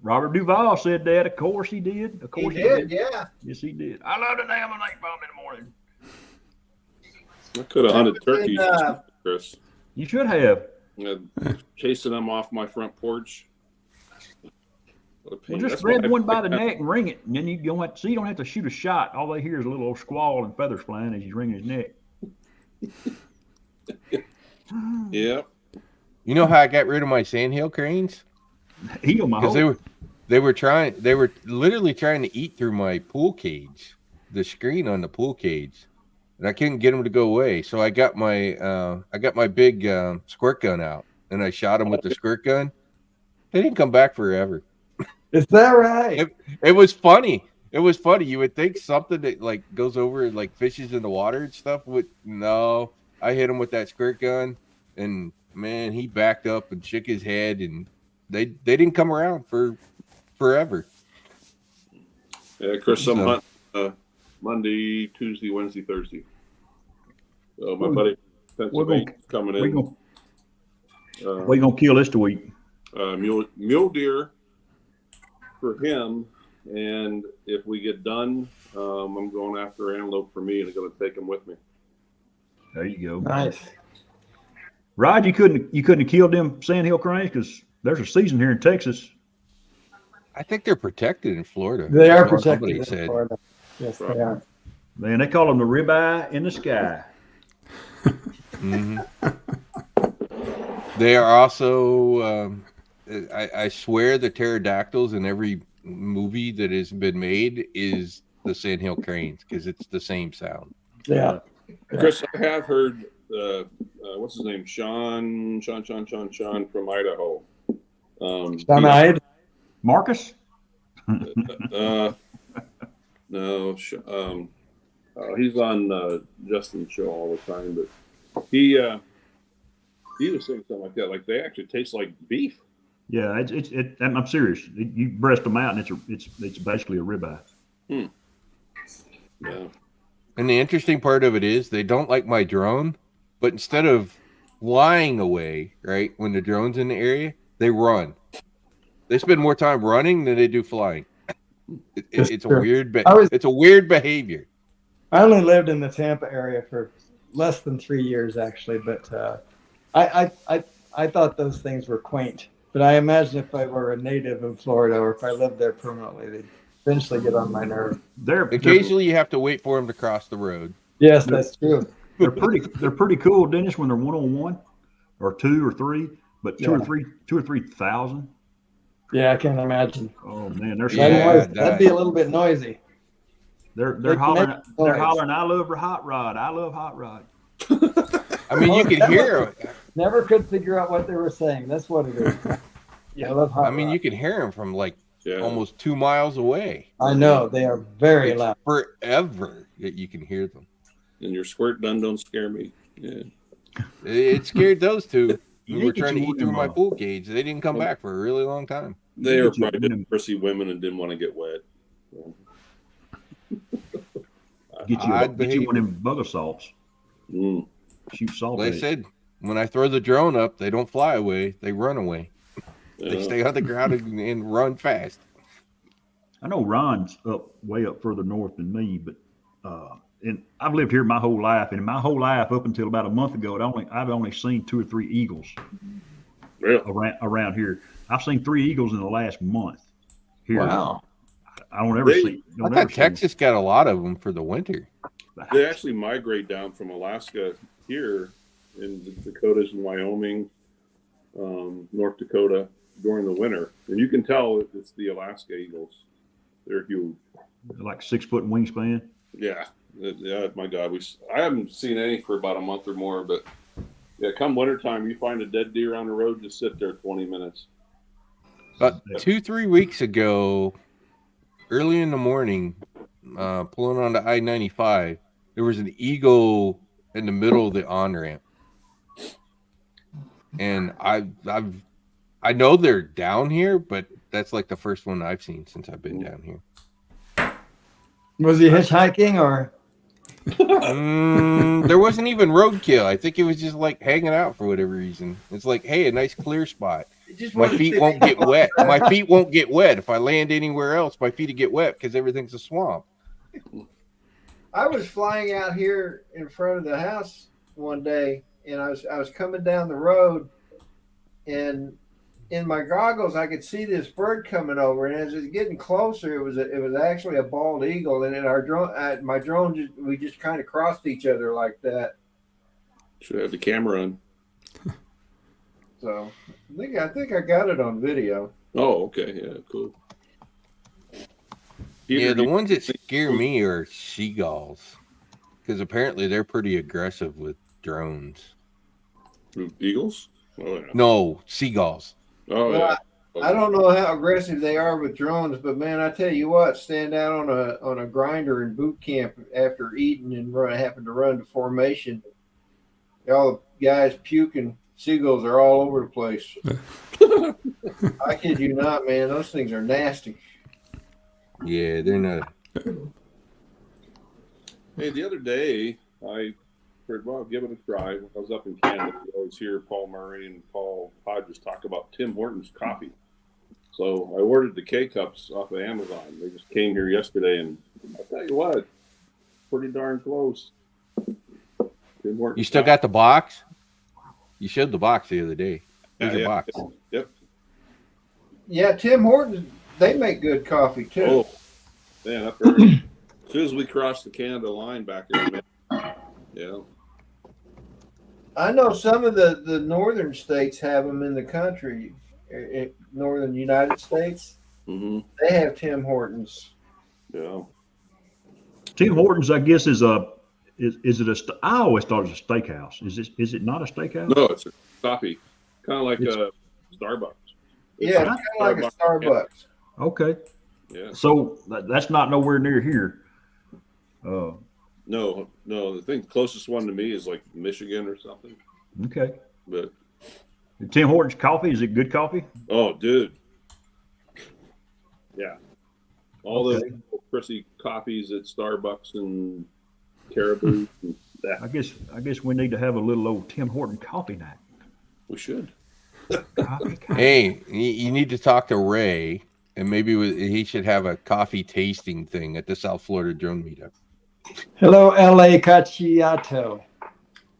Speaker 5: Robert Duvall said that. Of course he did. Of
Speaker 1: He
Speaker 5: course
Speaker 1: did, yeah.
Speaker 5: Yes, he did. I love the damn napalm in the morning.
Speaker 7: I could have hunted
Speaker 1: And,
Speaker 7: turkeys, Chris.
Speaker 5: You should have.
Speaker 7: Chasing them off my front porch. What a pain.
Speaker 5: Well, just
Speaker 7: That's why
Speaker 5: grab
Speaker 7: I-
Speaker 5: one by the neck and ring it, and then you don't have to shoot a shot. All they hear is a little old squall and feathers flying as he's wringing his neck.
Speaker 7: Yeah.
Speaker 2: You know how I got rid of my sandhill cranes?
Speaker 5: Heal my
Speaker 2: Because
Speaker 5: hole.
Speaker 2: they were literally trying to eat through my pool cage, the screen on the pool cage, and I couldn't get them to go away. So I got my big squirt gun out, and I shot them with the squirt gun. They didn't come back forever.
Speaker 3: Is that right?
Speaker 2: It was funny. It was funny. You would think something that like goes over and like fishes in the water and stuff would. No, I hit him with that squirt gun, and man, he backed up and shook his head, and they didn't come around for forever.
Speaker 7: Yeah, Chris, I'm
Speaker 2: So-
Speaker 7: hunting Monday, Tuesday, Wednesday, Thursday. So my
Speaker 5: We're-
Speaker 7: buddy
Speaker 5: we're
Speaker 7: Pennsylvania coming
Speaker 5: We're
Speaker 7: in.
Speaker 5: gonna kill this to eat.
Speaker 7: Mule deer for him, and if we get done, I'm going after antelope for me, and I'm going to take them with me.
Speaker 5: There you go.
Speaker 3: Nice.
Speaker 5: Rod, you couldn't have killed them sandhill cranes because there's a season here in Texas.
Speaker 2: I think they're protected in Florida.
Speaker 3: They are
Speaker 2: That's what somebody
Speaker 3: protected in
Speaker 2: said.
Speaker 3: Florida. Yes, they are.
Speaker 5: Man, they call them the ribeye in the sky.
Speaker 2: Mhm. They are also. I swear the pterodactyls in every movie that has been made is the sandhill cranes because it's the same sound.
Speaker 3: Yeah.
Speaker 7: Chris, I have heard what's his name? Sean from Idaho.
Speaker 3: Sean Hyde?
Speaker 5: Marcus?
Speaker 7: No, he's on Justin's show all the time, but he was saying something like that. Like they actually taste like beef.
Speaker 5: Yeah, I'm serious. You breast them out, and it's basically a ribeye.
Speaker 7: Yeah.
Speaker 2: And the interesting part of it is they don't like my drone, but instead of flying away, right, when the drone's in the area, they run. They spend more time running than they do flying. It's a weird, it's a weird behavior.
Speaker 3: I only lived in the Tampa area for less than 3 years, actually, but I thought those things were quaint. But I imagine if I were a native in Florida or if I lived there permanently, they'd eventually get on my nerve.
Speaker 2: Occasionally, you have to wait for them to cross the road.
Speaker 3: Yes, that's true.
Speaker 5: They're pretty cool, Dennis, when they're 1-on-1 or 2 or 3, but 2 or 3,000.
Speaker 3: Yeah, I can't imagine.
Speaker 5: Oh man, they're
Speaker 3: that'd be a little bit noisy.
Speaker 5: They're hollering. They're hollering. I love hot rod. I love hot rod.
Speaker 2: I mean, you can hear.
Speaker 3: Never could figure out what they were saying. That's what it is. Yeah, I love hot rod.
Speaker 2: You can hear them from like almost 2 miles away.
Speaker 3: I know they are very loud.
Speaker 2: Forever that you can hear them.
Speaker 7: And your squirt gun don't scare me. Yeah.
Speaker 2: It scared those two. We were trying to eat through my pool cage. They didn't come back for a really long time.
Speaker 7: They are probably prissy women and didn't want to get wet.
Speaker 5: Get you one of them bug assaults. Shoot salt.
Speaker 2: Like I said, when I throw the drone up, they don't fly away. They run away. They stay on the ground and run fast. I
Speaker 5: know Ron's way up further north than me, but and I've lived here my whole life. And in my whole life, up until about a month ago, I've only seen 2 or 3 eagles around here. I've seen 3 eagles in the last month. Here.
Speaker 3: Wow.
Speaker 5: I don't ever see.
Speaker 2: I thought Texas got a lot of them for the winter.
Speaker 7: They actually migrate down from Alaska here in the Dakotas and Wyoming, North Dakota during the winter. And you can tell it's the Alaska eagles. They're huge.
Speaker 5: Like 6 foot wingspan?
Speaker 7: Yeah. Yeah, my God. I haven't seen any for about a month or more, but yeah, come wintertime, you find a dead deer on the road, just sit there 20 minutes.
Speaker 2: About 2-3 weeks ago, early in the morning, pulling onto I-95, there was an eagle in the middle of the on-ramp. And I know they're down here, but that's like the first one I've seen since I've been down here.
Speaker 3: Was he hitchhiking or?
Speaker 2: There wasn't even roadkill. I think it was just like hanging out for whatever reason. It's like, hey, a nice clear spot. My feet won't get wet. My feet won't get wet. If I land anywhere else, my feet will get wet because everything's a swamp.
Speaker 1: I was flying out here in front of the house one day, and I was coming down the road, and in my goggles I could see this bird coming over, and as it was getting closer, it was actually a bald eagle, and in our drone, my drone, we just kind of crossed each other like that.
Speaker 7: Should have the camera on.
Speaker 1: So I think I got it on video.
Speaker 7: Oh, okay, yeah, cool.
Speaker 2: Yeah, the ones that scare me are seagulls, because apparently they're pretty aggressive with drones.
Speaker 7: Eagles? Oh, yeah.
Speaker 2: No, seagulls.
Speaker 7: Oh,
Speaker 1: well,
Speaker 7: yeah.
Speaker 1: I don't know how aggressive they are with drones, but man, I tell you what, stand out on a grinder in boot camp after eating and having to run to formation. All the guys puking. Seagulls are all over the place. I kid you not, man. Those things are nasty.
Speaker 2: Yeah, they're not.
Speaker 7: Hey, the other day, I figured, well, I'll give it a try. When I was up in Canada, you always hear Paul Murray and Paul Hodges talk about Tim Hortons coffee. So I ordered the K-Cups off of Amazon. They just came here yesterday, and I'll tell you what, pretty darn close. Tim Hortons
Speaker 2: You still got the box? You showed the box the other day. There's your box.
Speaker 7: Yep.
Speaker 1: Yeah, Tim Hortons, they make good coffee too.
Speaker 7: Oh, man, up there. As soon as we crossed the Canada line back there, man. Yeah.
Speaker 1: I know some of the northern states have them in the country, northern United States.
Speaker 7: Mm-hmm.
Speaker 1: They have Tim Hortons.
Speaker 7: Yeah.
Speaker 5: Tim Hortons, I guess, is Is it I always thought it was a steakhouse. Is it not a steakhouse?
Speaker 7: No, it's a coffee, kind of like
Speaker 5: It's-
Speaker 7: a Starbucks.
Speaker 1: Yeah, it's kind of like a Starbucks.
Speaker 5: Okay.
Speaker 7: Yeah.
Speaker 5: So that's not nowhere near here.
Speaker 7: No. The thing closest one to me is like Michigan or something.
Speaker 5: Okay.
Speaker 7: But
Speaker 5: Tim Hortons coffee, is it good coffee?
Speaker 7: oh, dude. Yeah. All
Speaker 5: Okay.
Speaker 7: those prissy coffees at Starbucks and Caribou. And that.
Speaker 5: I guess we need to have a little old Tim Horton coffee night.
Speaker 7: We should.
Speaker 5: Coffee.
Speaker 2: Hey, you need to talk to Ray, and maybe he should have a coffee tasting thing at the South Florida Drone Meetup.
Speaker 3: Hello, L.A. Cacciato.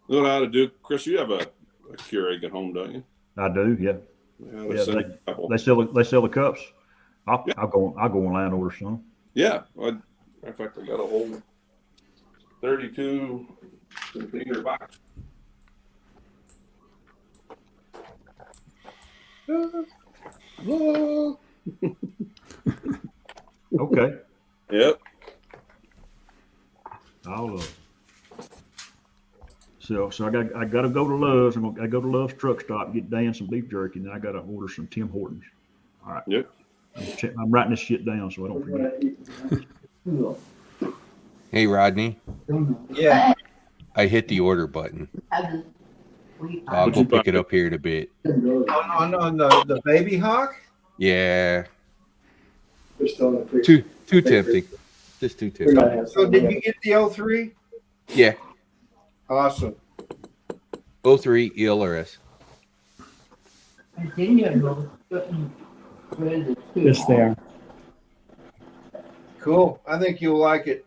Speaker 7: You know what I ought to do, Chris? You have a Keurig at home, don't you?
Speaker 5: I do, yeah.
Speaker 7: Let's send you a couple.
Speaker 5: They sell the cups. I'll go online and order some.
Speaker 7: Yeah. In fact, I got a whole 32 container box.
Speaker 5: Okay.
Speaker 7: Yep.
Speaker 5: I'll so I got to go to Love's. I go to Love's truck stop, get Dan some beef jerky, and then I got to order some Tim Hortons. All right.
Speaker 7: Yep.
Speaker 5: I'm writing this shit down so I don't forget.
Speaker 2: Hey, Rodney,
Speaker 1: Yeah.
Speaker 2: I hit the order button. I'll
Speaker 7: What'd
Speaker 2: go
Speaker 7: you
Speaker 2: pick
Speaker 7: buy?
Speaker 2: it up here in a bit.
Speaker 1: On the baby hawk?
Speaker 2: Yeah,
Speaker 3: We're still in the
Speaker 2: too tempting. Just too tempting.
Speaker 1: So did you get the 03?
Speaker 2: Yeah,
Speaker 1: Awesome.
Speaker 2: 03 ELRS.
Speaker 3: Yes, they are.
Speaker 1: Cool. I think you'll like it.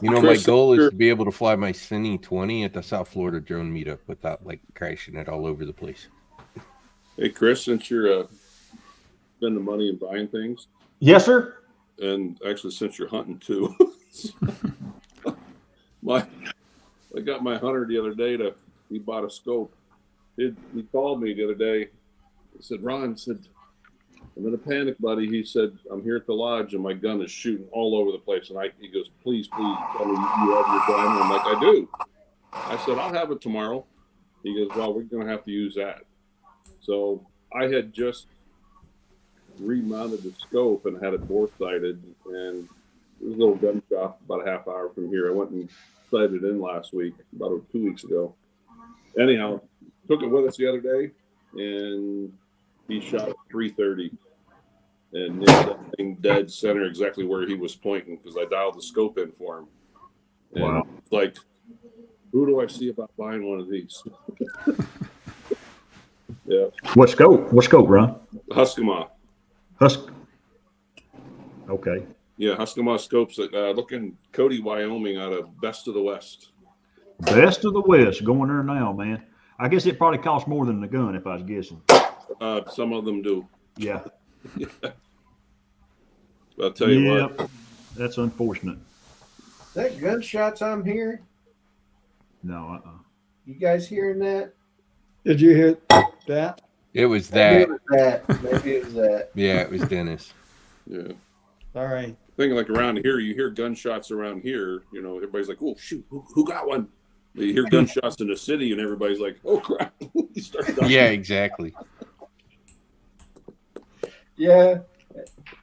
Speaker 2: You know,
Speaker 7: Chris,
Speaker 2: my goal is
Speaker 7: sure.
Speaker 2: to be able to fly my Cine 20 at the South Florida Drone Meetup without like crashing it all over the place.
Speaker 7: Hey, Chris, since you're spending money and buying things,
Speaker 5: Yes, sir.
Speaker 7: and actually since you're hunting too, I got my hunter the other day he bought a scope. He called me the other day. He said, Ron, I'm in a panic, buddy. He said, I'm here at the lodge and my gun is shooting all over the place. And he goes, please tell me you have your gun. And I'm like, I do. I said, I'll have it tomorrow. He goes, well, we're going to have to use that. So I had just remounted the scope and had it bore sighted. And there was a little gun shop about a half hour from here. I went and sighted in last week, about 2 weeks ago. Anyhow, took it with us the other day and he shot at 330 and nailed that thing dead center exactly where he was pointing because I dialed the scope in for him. And
Speaker 5: Wow.
Speaker 7: it's like, who do I see about buying one of these? Yeah,
Speaker 5: What scope, Ron?
Speaker 7: Huskama.
Speaker 5: Okay.
Speaker 7: Yeah, Huskama scopes. Looking Cody, Wyoming, out of Best of the West.
Speaker 5: Best of the West, going there now, man. I guess it probably costs more than the gun if I was guessing.
Speaker 7: Some of them do.
Speaker 5: Yeah.
Speaker 7: I'll tell you what.
Speaker 5: That's unfortunate.
Speaker 1: That gunshots I'm hearing.
Speaker 5: No,
Speaker 1: You guys hearing that?
Speaker 3: Did you hear that?
Speaker 2: It was
Speaker 1: Maybe
Speaker 2: that.
Speaker 1: it was that. Maybe it was that.
Speaker 2: Yeah, it was Dennis.
Speaker 7: Yeah.
Speaker 3: All right.
Speaker 7: Thinking like around here, you hear gunshots around here. You know, everybody's like, "Oh shoot, who got one?" You hear gunshots in the city, and everybody's like, "Oh crap!" You start ducking.
Speaker 2: Yeah, exactly.
Speaker 1: Yeah.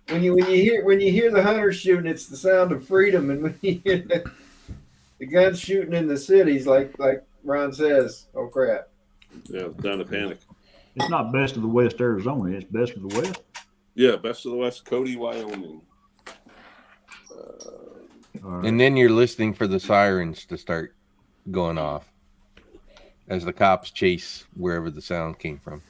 Speaker 1: When you hear the hunter shooting, it's the sound of freedom, and when you hear the guns shooting in the cities, like Ron says, oh crap.
Speaker 7: Yeah, down to panic.
Speaker 5: it's not Best of the West, Arizona. It's Best of the West.
Speaker 7: Yeah, Best of the West, Cody, Wyoming.
Speaker 5: All right.
Speaker 2: And then you're listening for the sirens to start going off as the cops chase wherever the sound came from.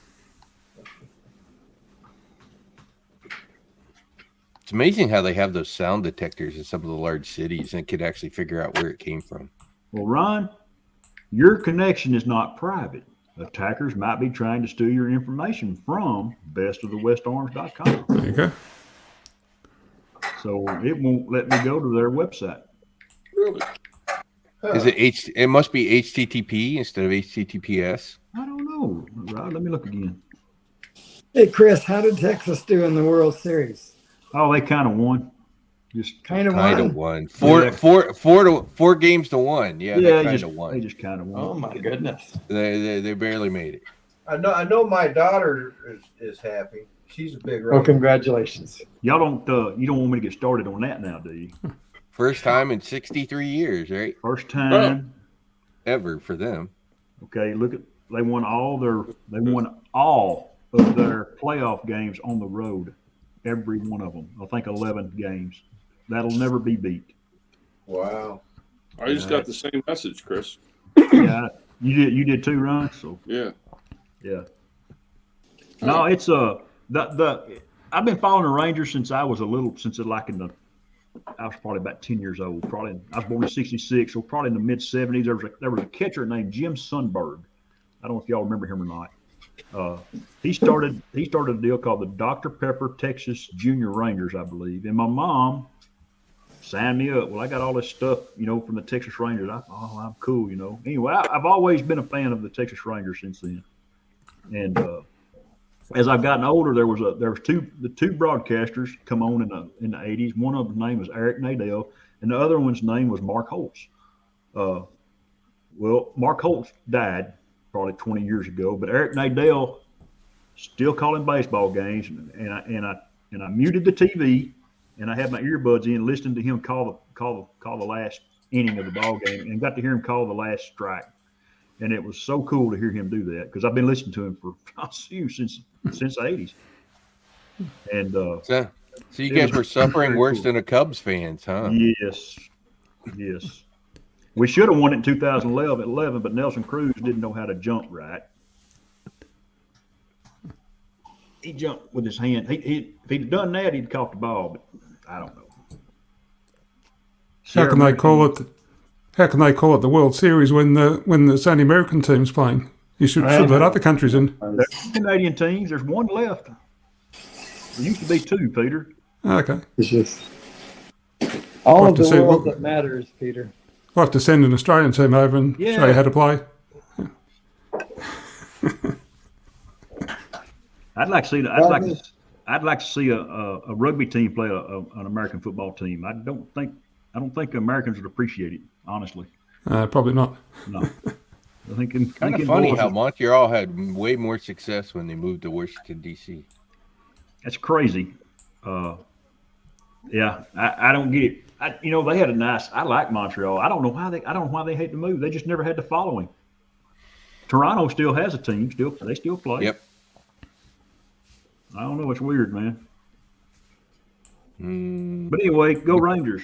Speaker 2: It's amazing how they have those sound detectors in some of the large cities and could actually figure out where it came from.
Speaker 5: Well, Ron, your connection is not private. Attackers might be trying to steal your information from bestofthewestarms.com.
Speaker 4: There you go.
Speaker 5: So it won't let me go to their website.
Speaker 7: Really?
Speaker 2: Is it it must be HTTP instead of HTTPS?
Speaker 5: I don't know. Right, let me look again.
Speaker 3: Hey, Chris, how did Texas do in the World Series?
Speaker 5: Oh, they kind of won. Just
Speaker 3: Kind of
Speaker 2: Kind of
Speaker 3: won.
Speaker 2: won.
Speaker 5: Yeah.
Speaker 2: Four games to one. Yeah,
Speaker 5: yeah,
Speaker 2: they kind of
Speaker 5: they
Speaker 2: won.
Speaker 5: just kind of won.
Speaker 3: Oh my goodness.
Speaker 2: They barely made it.
Speaker 1: I know my daughter is happy. She's a big
Speaker 3: Well,
Speaker 1: Ranger.
Speaker 3: congratulations.
Speaker 5: Y'all don't you don't want me to get started on that now, do you?
Speaker 2: First time in 63 years, right?
Speaker 5: First time.
Speaker 2: Ever for them.
Speaker 5: Okay, look at they won all of their playoff games on the road. Every one of them. I think 11 games. That'll never be beat.
Speaker 1: Wow.
Speaker 7: I just got the same message, Chris.
Speaker 5: Yeah, you did too, Ron. So
Speaker 7: Yeah.
Speaker 5: yeah. No, it's I've been following the Rangers since I was I was probably about 10 years old. I was born in '66, so probably in the mid '70s. There was a catcher named Jim Sundberg. I don't know if y'all remember him or not. He started a deal called the Dr. Pepper Texas Junior Rangers, I believe. And my mom signed me up. Well, I got all this stuff, from the Texas Rangers. I'm cool, Anyway, I've always been a fan of the Texas Rangers since then. And as I've gotten older, there was two broadcasters come on in the '80s. One of them name was Eric Nadell, and the other one's name was Mark Holtz. Well, Mark Holtz died probably 20 years ago, but Eric Nadell still calling baseball games, and I muted the TV, and I had my earbuds in, listening to him call the last inning of the ball game, and got to hear him call the last strike. And it was so cool to hear him do that because I've been listening to him since the '80s. And
Speaker 2: So you guys were suffering worse than the Cubs fans, huh?
Speaker 5: Yes. We should have won it in 2011, but Nelson Cruz didn't know how to jump right. He jumped with his hand. If he'd done that, he'd caught the ball, but I don't know.
Speaker 4: How can they call it? How can they call it the World Series when it's only American teams playing? You should let other countries in.
Speaker 5: There's Canadian teams. There's one left. There used to be two, Peter.
Speaker 4: Okay.
Speaker 3: It's just all of
Speaker 4: to
Speaker 3: the
Speaker 4: see
Speaker 3: world
Speaker 4: what-
Speaker 3: that matters, Peter.
Speaker 4: We'll have to send an Australian team over and show you how to play.
Speaker 5: I'd like to see. I'd like to see a rugby team play an American football team. I don't think Americans would appreciate it, honestly.
Speaker 4: Probably not.
Speaker 5: No. I think
Speaker 2: Kind of funny how Montreal had way more success when they moved to Washington, D.C.
Speaker 5: That's crazy. Yeah, I don't get it. They had I like Montreal. I don't know why they hate to move. They just never had the following. Toronto still has a team. They still play.
Speaker 2: Yep.
Speaker 5: I don't know. It's weird, man. But anyway, go Rangers.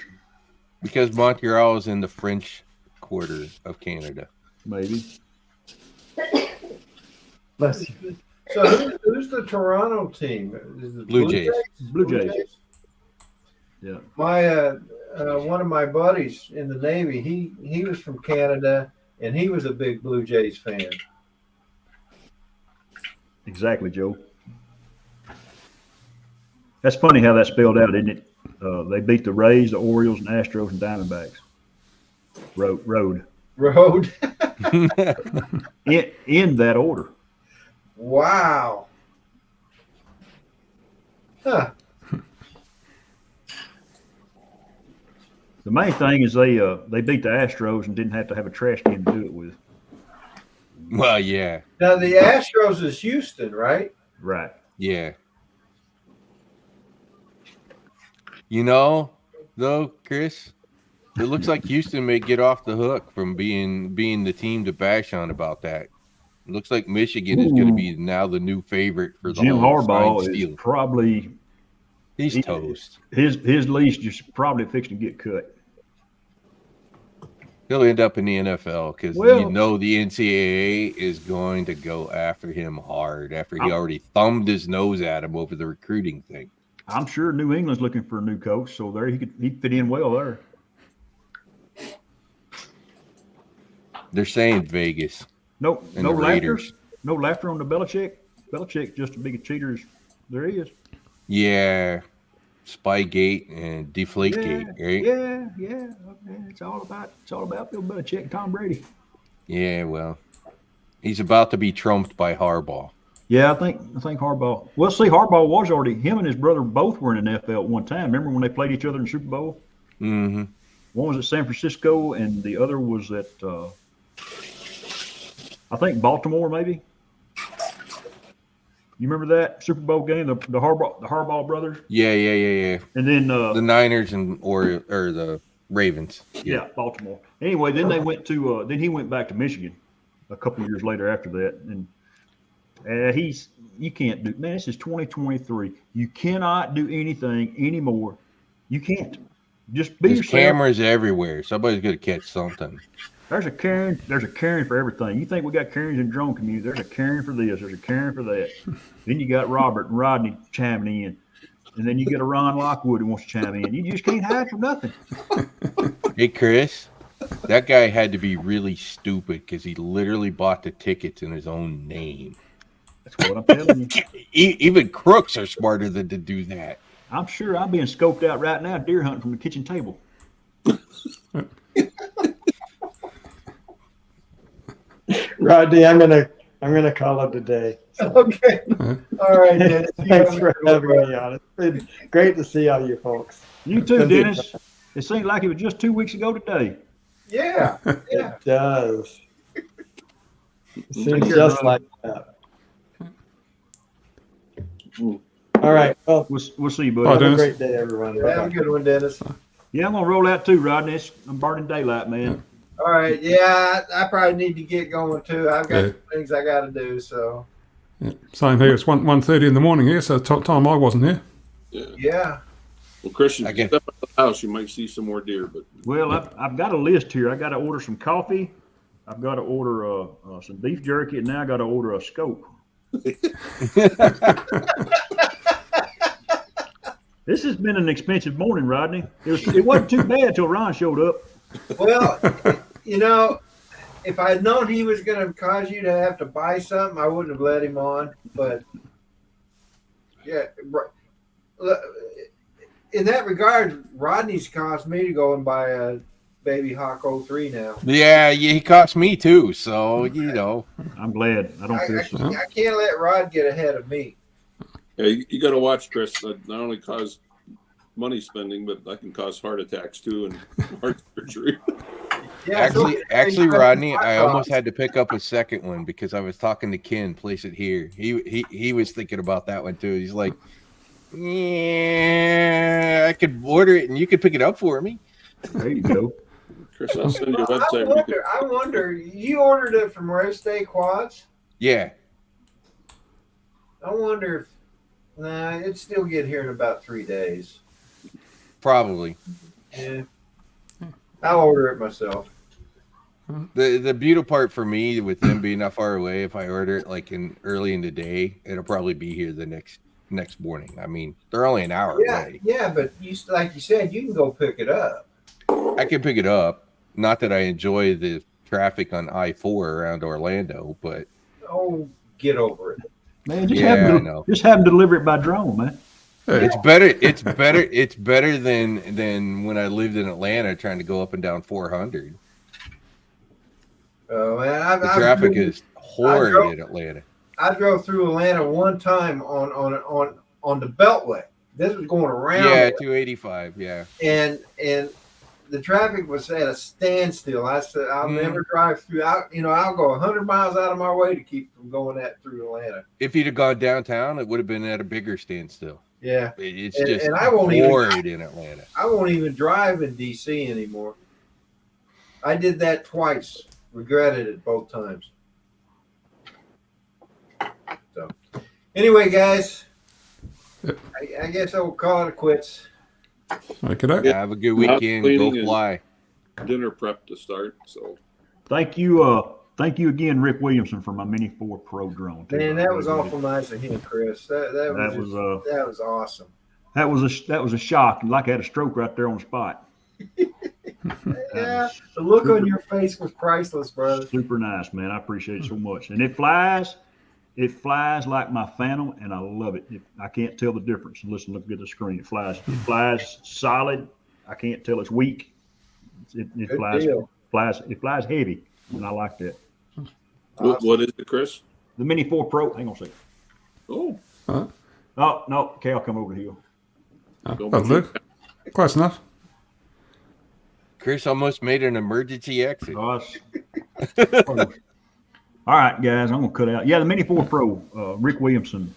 Speaker 2: Because Montreal is in the French quarter of Canada.
Speaker 5: Maybe.
Speaker 3: Bless you.
Speaker 1: So who's the Toronto team? Is it
Speaker 2: Blue Jays.
Speaker 5: Blue Jays. Yeah.
Speaker 1: My one of my buddies in the Navy, he was from Canada, and he was a big Blue Jays fan.
Speaker 5: Exactly, Joe. That's funny how that's spelled out, isn't it? They beat the Rays, the Orioles, and Astros, and Diamondbacks. Road. In that order.
Speaker 1: Wow. Huh.
Speaker 5: The main thing is they beat the Astros and didn't have to have a trash can to do it with.
Speaker 2: Well, yeah.
Speaker 1: Now the Astros is Houston, right?
Speaker 5: Right.
Speaker 2: Yeah. Though, Chris, it looks like Houston may get off the hook from being the team to bash on about that. It looks like Michigan is going to be now the new favorite for the
Speaker 5: Jim
Speaker 2: whole
Speaker 5: Harbaugh
Speaker 2: Steelers.
Speaker 5: is probably
Speaker 2: He's toast.
Speaker 5: His leash just probably fixing to get cut.
Speaker 2: He'll end up in the NFL because the NCAA is going to go after him hard after he already thumbed his nose at him over the recruiting thing.
Speaker 5: I'm sure New England's looking for a new coach, so there he'd fit in well there.
Speaker 2: They're saying Vegas.
Speaker 5: No
Speaker 2: and the
Speaker 5: laughter.
Speaker 2: Raiders.
Speaker 5: No laughter on the Belichick. Belichick's just as big a cheater as there is.
Speaker 2: Yeah. Spygate and Deflategate, right?
Speaker 5: Yeah. Okay. It's all about Bill Belichick and Tom Brady.
Speaker 2: Yeah, well, he's about to be trumped by Harbaugh.
Speaker 5: Yeah, I think Harbaugh. Well, see, Harbaugh was already. Him and his brother both were in the NFL at one time. Remember when they played each other in the Super Bowl?
Speaker 2: Mm-hmm.
Speaker 5: One was at San Francisco, and the other was at I think Baltimore, maybe. You remember that Super Bowl game, the Harbaugh brothers?
Speaker 2: Yeah.
Speaker 5: And then
Speaker 2: The Niners and or the Ravens.
Speaker 5: yeah, Baltimore. Anyway, then they went to then he went back to Michigan a couple of years later after that, and you can't do, man. This is 2023. You cannot do anything anymore. You can't. Just be
Speaker 2: There's
Speaker 5: yourself.
Speaker 2: cameras everywhere. Somebody's gonna catch something.
Speaker 5: There's a Karen for everything. You think we got Karens in the drone community? There's a Karen for this. There's a Karen for that. Then you got Robert and Rodney chiming in, and then you get a Ron Lockwood who wants to chime in. You just can't hide from nothing.
Speaker 2: Hey, Chris, that guy had to be really stupid because he literally bought the tickets in his own name.
Speaker 5: That's what I'm telling you.
Speaker 2: Even crooks are smarter than to do that.
Speaker 5: I'm sure I'm being scoped out right now, deer hunting from the kitchen table.
Speaker 3: Rodney, I'm gonna call it a day.
Speaker 1: Okay. All right, Dennis.
Speaker 3: Thanks for having me on. It's been great to see all you folks.
Speaker 5: You too, Dennis. It seemed like it was just 2 weeks ago today.
Speaker 1: Yeah.
Speaker 3: It does. It seems just like that. All right. Well,
Speaker 5: We'll see you, buddy.
Speaker 4: Oh,
Speaker 3: have a
Speaker 4: Dennis.
Speaker 3: great day, everyone.
Speaker 1: Have a
Speaker 3: Bye-bye.
Speaker 1: good one, Dennis.
Speaker 5: Yeah, I'm gonna roll out too, Rodney. I'm burning daylight, man.
Speaker 1: All right. Yeah, I probably need to get going too. I've got
Speaker 4: Yeah.
Speaker 1: some things I got to do. So
Speaker 4: Same here. It's 1:30 in the morning here, so time I wasn't here.
Speaker 7: Yeah.
Speaker 1: yeah.
Speaker 7: Well, Christian,
Speaker 2: I
Speaker 7: if you
Speaker 2: get-
Speaker 7: step out of the house, you might see some more deer, but
Speaker 5: Well, I've got a list here. I got to order some coffee. I've got to order some beef jerky, and now I got to order a scope. This has been an expensive morning, Rodney. It wasn't too bad till Ron showed up.
Speaker 1: Well, you know, if I had known he was going to cause you to have to buy something, I wouldn't have let him on. But yeah, in that regard, Rodney's caused me to go and buy a Baby Hawk 03 now.
Speaker 2: Yeah, he cost me too. So
Speaker 5: I'm glad. I don't feel so.
Speaker 1: I can't let Rod get ahead of me.
Speaker 7: yeah, you got to watch, Chris. I not only cause money spending, but I can cause heart attacks too and heart surgery.
Speaker 1: Yeah, so-
Speaker 2: Actually, Rodney, I almost had to pick up a second one because I was talking to Ken, place it here. He was thinking about that one too. He's like, yeah, I could order it and you could pick it up for me.
Speaker 5: There you go.
Speaker 7: Chris, I'll send you a website. where you can-
Speaker 1: I wonder, you ordered it from Rest Day Quads?
Speaker 2: Yeah.
Speaker 1: I wonder if, it'd still get here in about 3 days.
Speaker 2: Probably.
Speaker 1: Yeah. I'll order it myself.
Speaker 2: The beautiful part for me with them being that far away, if I order it like early in the day, it'll probably be here the next morning. I mean, they're only an hour away.
Speaker 1: Yeah, but like you said, you can go pick it up.
Speaker 2: I can pick it up. Not that I enjoy the traffic on I-4 around Orlando, but
Speaker 1: Oh, get over it.
Speaker 5: Man, just
Speaker 2: Yeah,
Speaker 5: have
Speaker 2: I
Speaker 5: them,
Speaker 2: know.
Speaker 5: just have them deliver it by drone, man.
Speaker 2: it's better. It's better. It's better than when I lived in Atlanta trying to go up and down 400.
Speaker 1: Oh man,
Speaker 2: The traffic is horrid in Atlanta.
Speaker 1: I drove through Atlanta one time on the Beltway. This was going around.
Speaker 2: Yeah,
Speaker 1: it.
Speaker 2: 285. Yeah.
Speaker 1: and the traffic was at a standstill. I said, I'll never drive through. I'll go 100 miles out of my way to keep from going through Atlanta.
Speaker 2: If you'd have gone downtown, it would have been at a bigger standstill.
Speaker 1: Yeah,
Speaker 2: It's
Speaker 1: And-
Speaker 2: just
Speaker 1: and I won't even-
Speaker 2: horrid in Atlanta.
Speaker 1: I won't even drive in DC anymore. I did that twice. Regretted it both times. So, anyway, guys, I guess I will call it quits.
Speaker 4: Okay, doke.
Speaker 2: Yeah, have a good weekend.
Speaker 7: cleaning
Speaker 2: Go
Speaker 7: and-
Speaker 2: fly.
Speaker 7: Dinner prep to start. So
Speaker 5: Thank you again, Rick Williamson, for my Mini 4 Pro drone. too.
Speaker 1: Man, that was awful nice of him, Chris. That was awesome.
Speaker 5: That was a shock. Like I had a stroke right there on the spot.
Speaker 1: Yeah, the look on your face was priceless, brother.
Speaker 5: Super nice, man. I appreciate it so much. And it flies like my Phantom, and I love it. I can't tell the difference. Listen, look at the screen. It flies solid. I can't tell it's weak. It
Speaker 1: Good
Speaker 5: flies,
Speaker 1: deal.
Speaker 5: it flies heavy, and I like that.
Speaker 7: what is it, Chris?
Speaker 5: The Mini 4 Pro. Hang on a second.
Speaker 7: Oh,
Speaker 4: All
Speaker 5: Oh, no, okay, I'll come over the hill.
Speaker 4: right.
Speaker 7: Don't
Speaker 4: That'll do. Close enough.
Speaker 2: Chris almost made an emergency exit.
Speaker 5: Oh, that's close. All right, guys, I'm gonna cut out. Yeah, the Mini 4 Pro, Rick Williamson.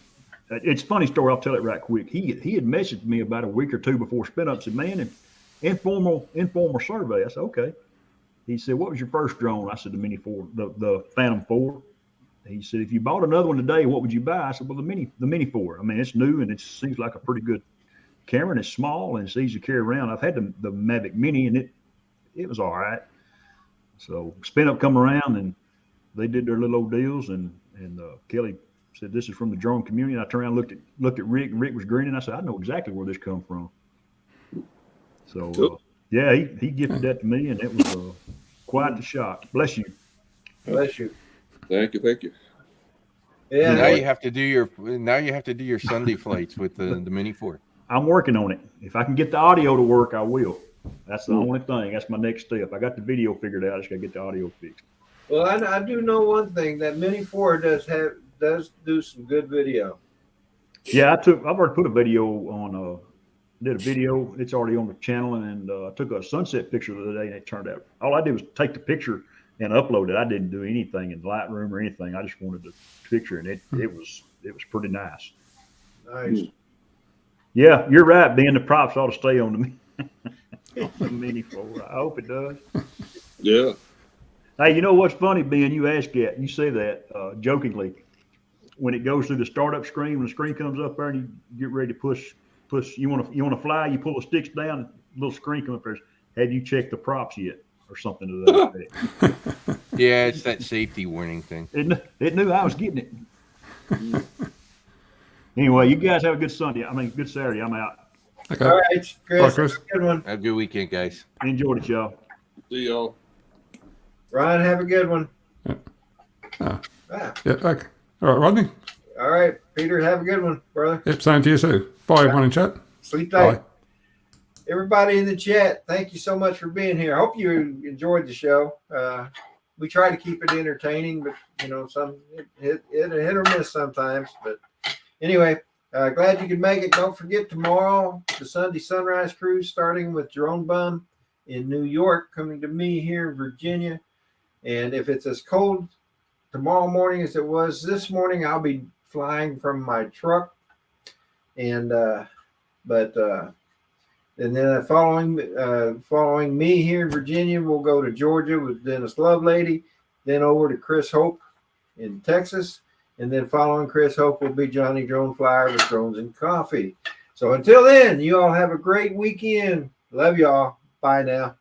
Speaker 5: It's a funny story. I'll tell it right quick. He had messaged me about a week or two before spin up. Said, "Man, informal survey." I said, "Okay." He said, "What was your first drone?" I said, "The Mini 4, the Phantom 4." He said, "If you bought another one today, what would you buy?" I said, "Well, the Mini 4. I mean, it's new and it seems like a pretty good camera, and it's small and it's easy to carry around. I've had the Mavic Mini and it was all right." So spin up come around and they did their little old deals, and Kelly said, "This is from the drone community." And I turned around and looked at Rick, and Rick was grinning. I said, "I know exactly where this come from." So yeah, he gifted that to me, and it was quite the shock. Bless you.
Speaker 1: Bless you.
Speaker 7: thank you.
Speaker 1: Yeah.
Speaker 2: Now you have to do your Sunday flights with the Mini 4.
Speaker 5: I'm working on it. If I can get the audio to work, I will. That's the only thing. That's my next step. I got the video figured out. I just got to get the audio fixed.
Speaker 1: Well, I do know one thing, that Mini 4 does do some good video.
Speaker 5: Yeah, I've already put a video on. Did a video. It's already on the channel, and I took a sunset picture the other day, and it turned out. All I did was take the picture and upload it. I didn't do anything in Lightroom or anything. I just wanted the picture, and it was pretty nice.
Speaker 1: Nice.
Speaker 5: Yeah, you're right, Ben. The props ought to stay on the Mini 4. I hope it does.
Speaker 7: Yeah.
Speaker 5: Hey, you know what's funny, Ben? You ask that, you say that jokingly. When it goes through the startup screen, when the screen comes up there and you get ready to push. You want to fly. You pull the sticks down. A little screen comes up there. Have you checked the props yet, or something to that effect?
Speaker 2: Yeah, it's that safety warning thing.
Speaker 5: It knew I was getting it. Anyway, you guys have a good Sunday. Good Saturday. I'm out.
Speaker 4: Okay.
Speaker 1: All right, Chris.
Speaker 4: Bye, Chris.
Speaker 1: Good one.
Speaker 2: Have a good weekend, guys.
Speaker 5: Enjoyed it, y'all.
Speaker 7: See y'all.
Speaker 1: Ryan, have a good one.
Speaker 4: Yeah.
Speaker 1: Ah.
Speaker 4: Yeah. Okay. All right, Rodney.
Speaker 1: All right, Peter, have a good one, brother.
Speaker 4: Yep. Same to you too. Bye, everyone in chat.
Speaker 1: Sleep tight.
Speaker 4: Bye.
Speaker 1: Everybody in the chat, thank you so much for being here. I hope you enjoyed the show. We try to keep it entertaining, but some hit or miss sometimes. But anyway, glad you could make it. Don't forget tomorrow, the Sunday Sunrise Cruise, starting with Drone Bum in New York, coming to me here in Virginia. And if it's as cold tomorrow morning as it was this morning, I'll be flying from my truck. And and then following me here in Virginia, we'll go to Georgia with Dennis Lovelady, then over to Chris Hope in Texas, and then following Chris Hope will be Johnny Drone Flyer with Drones and Coffee. So until then, you all have a great weekend. Love y'all. Bye now.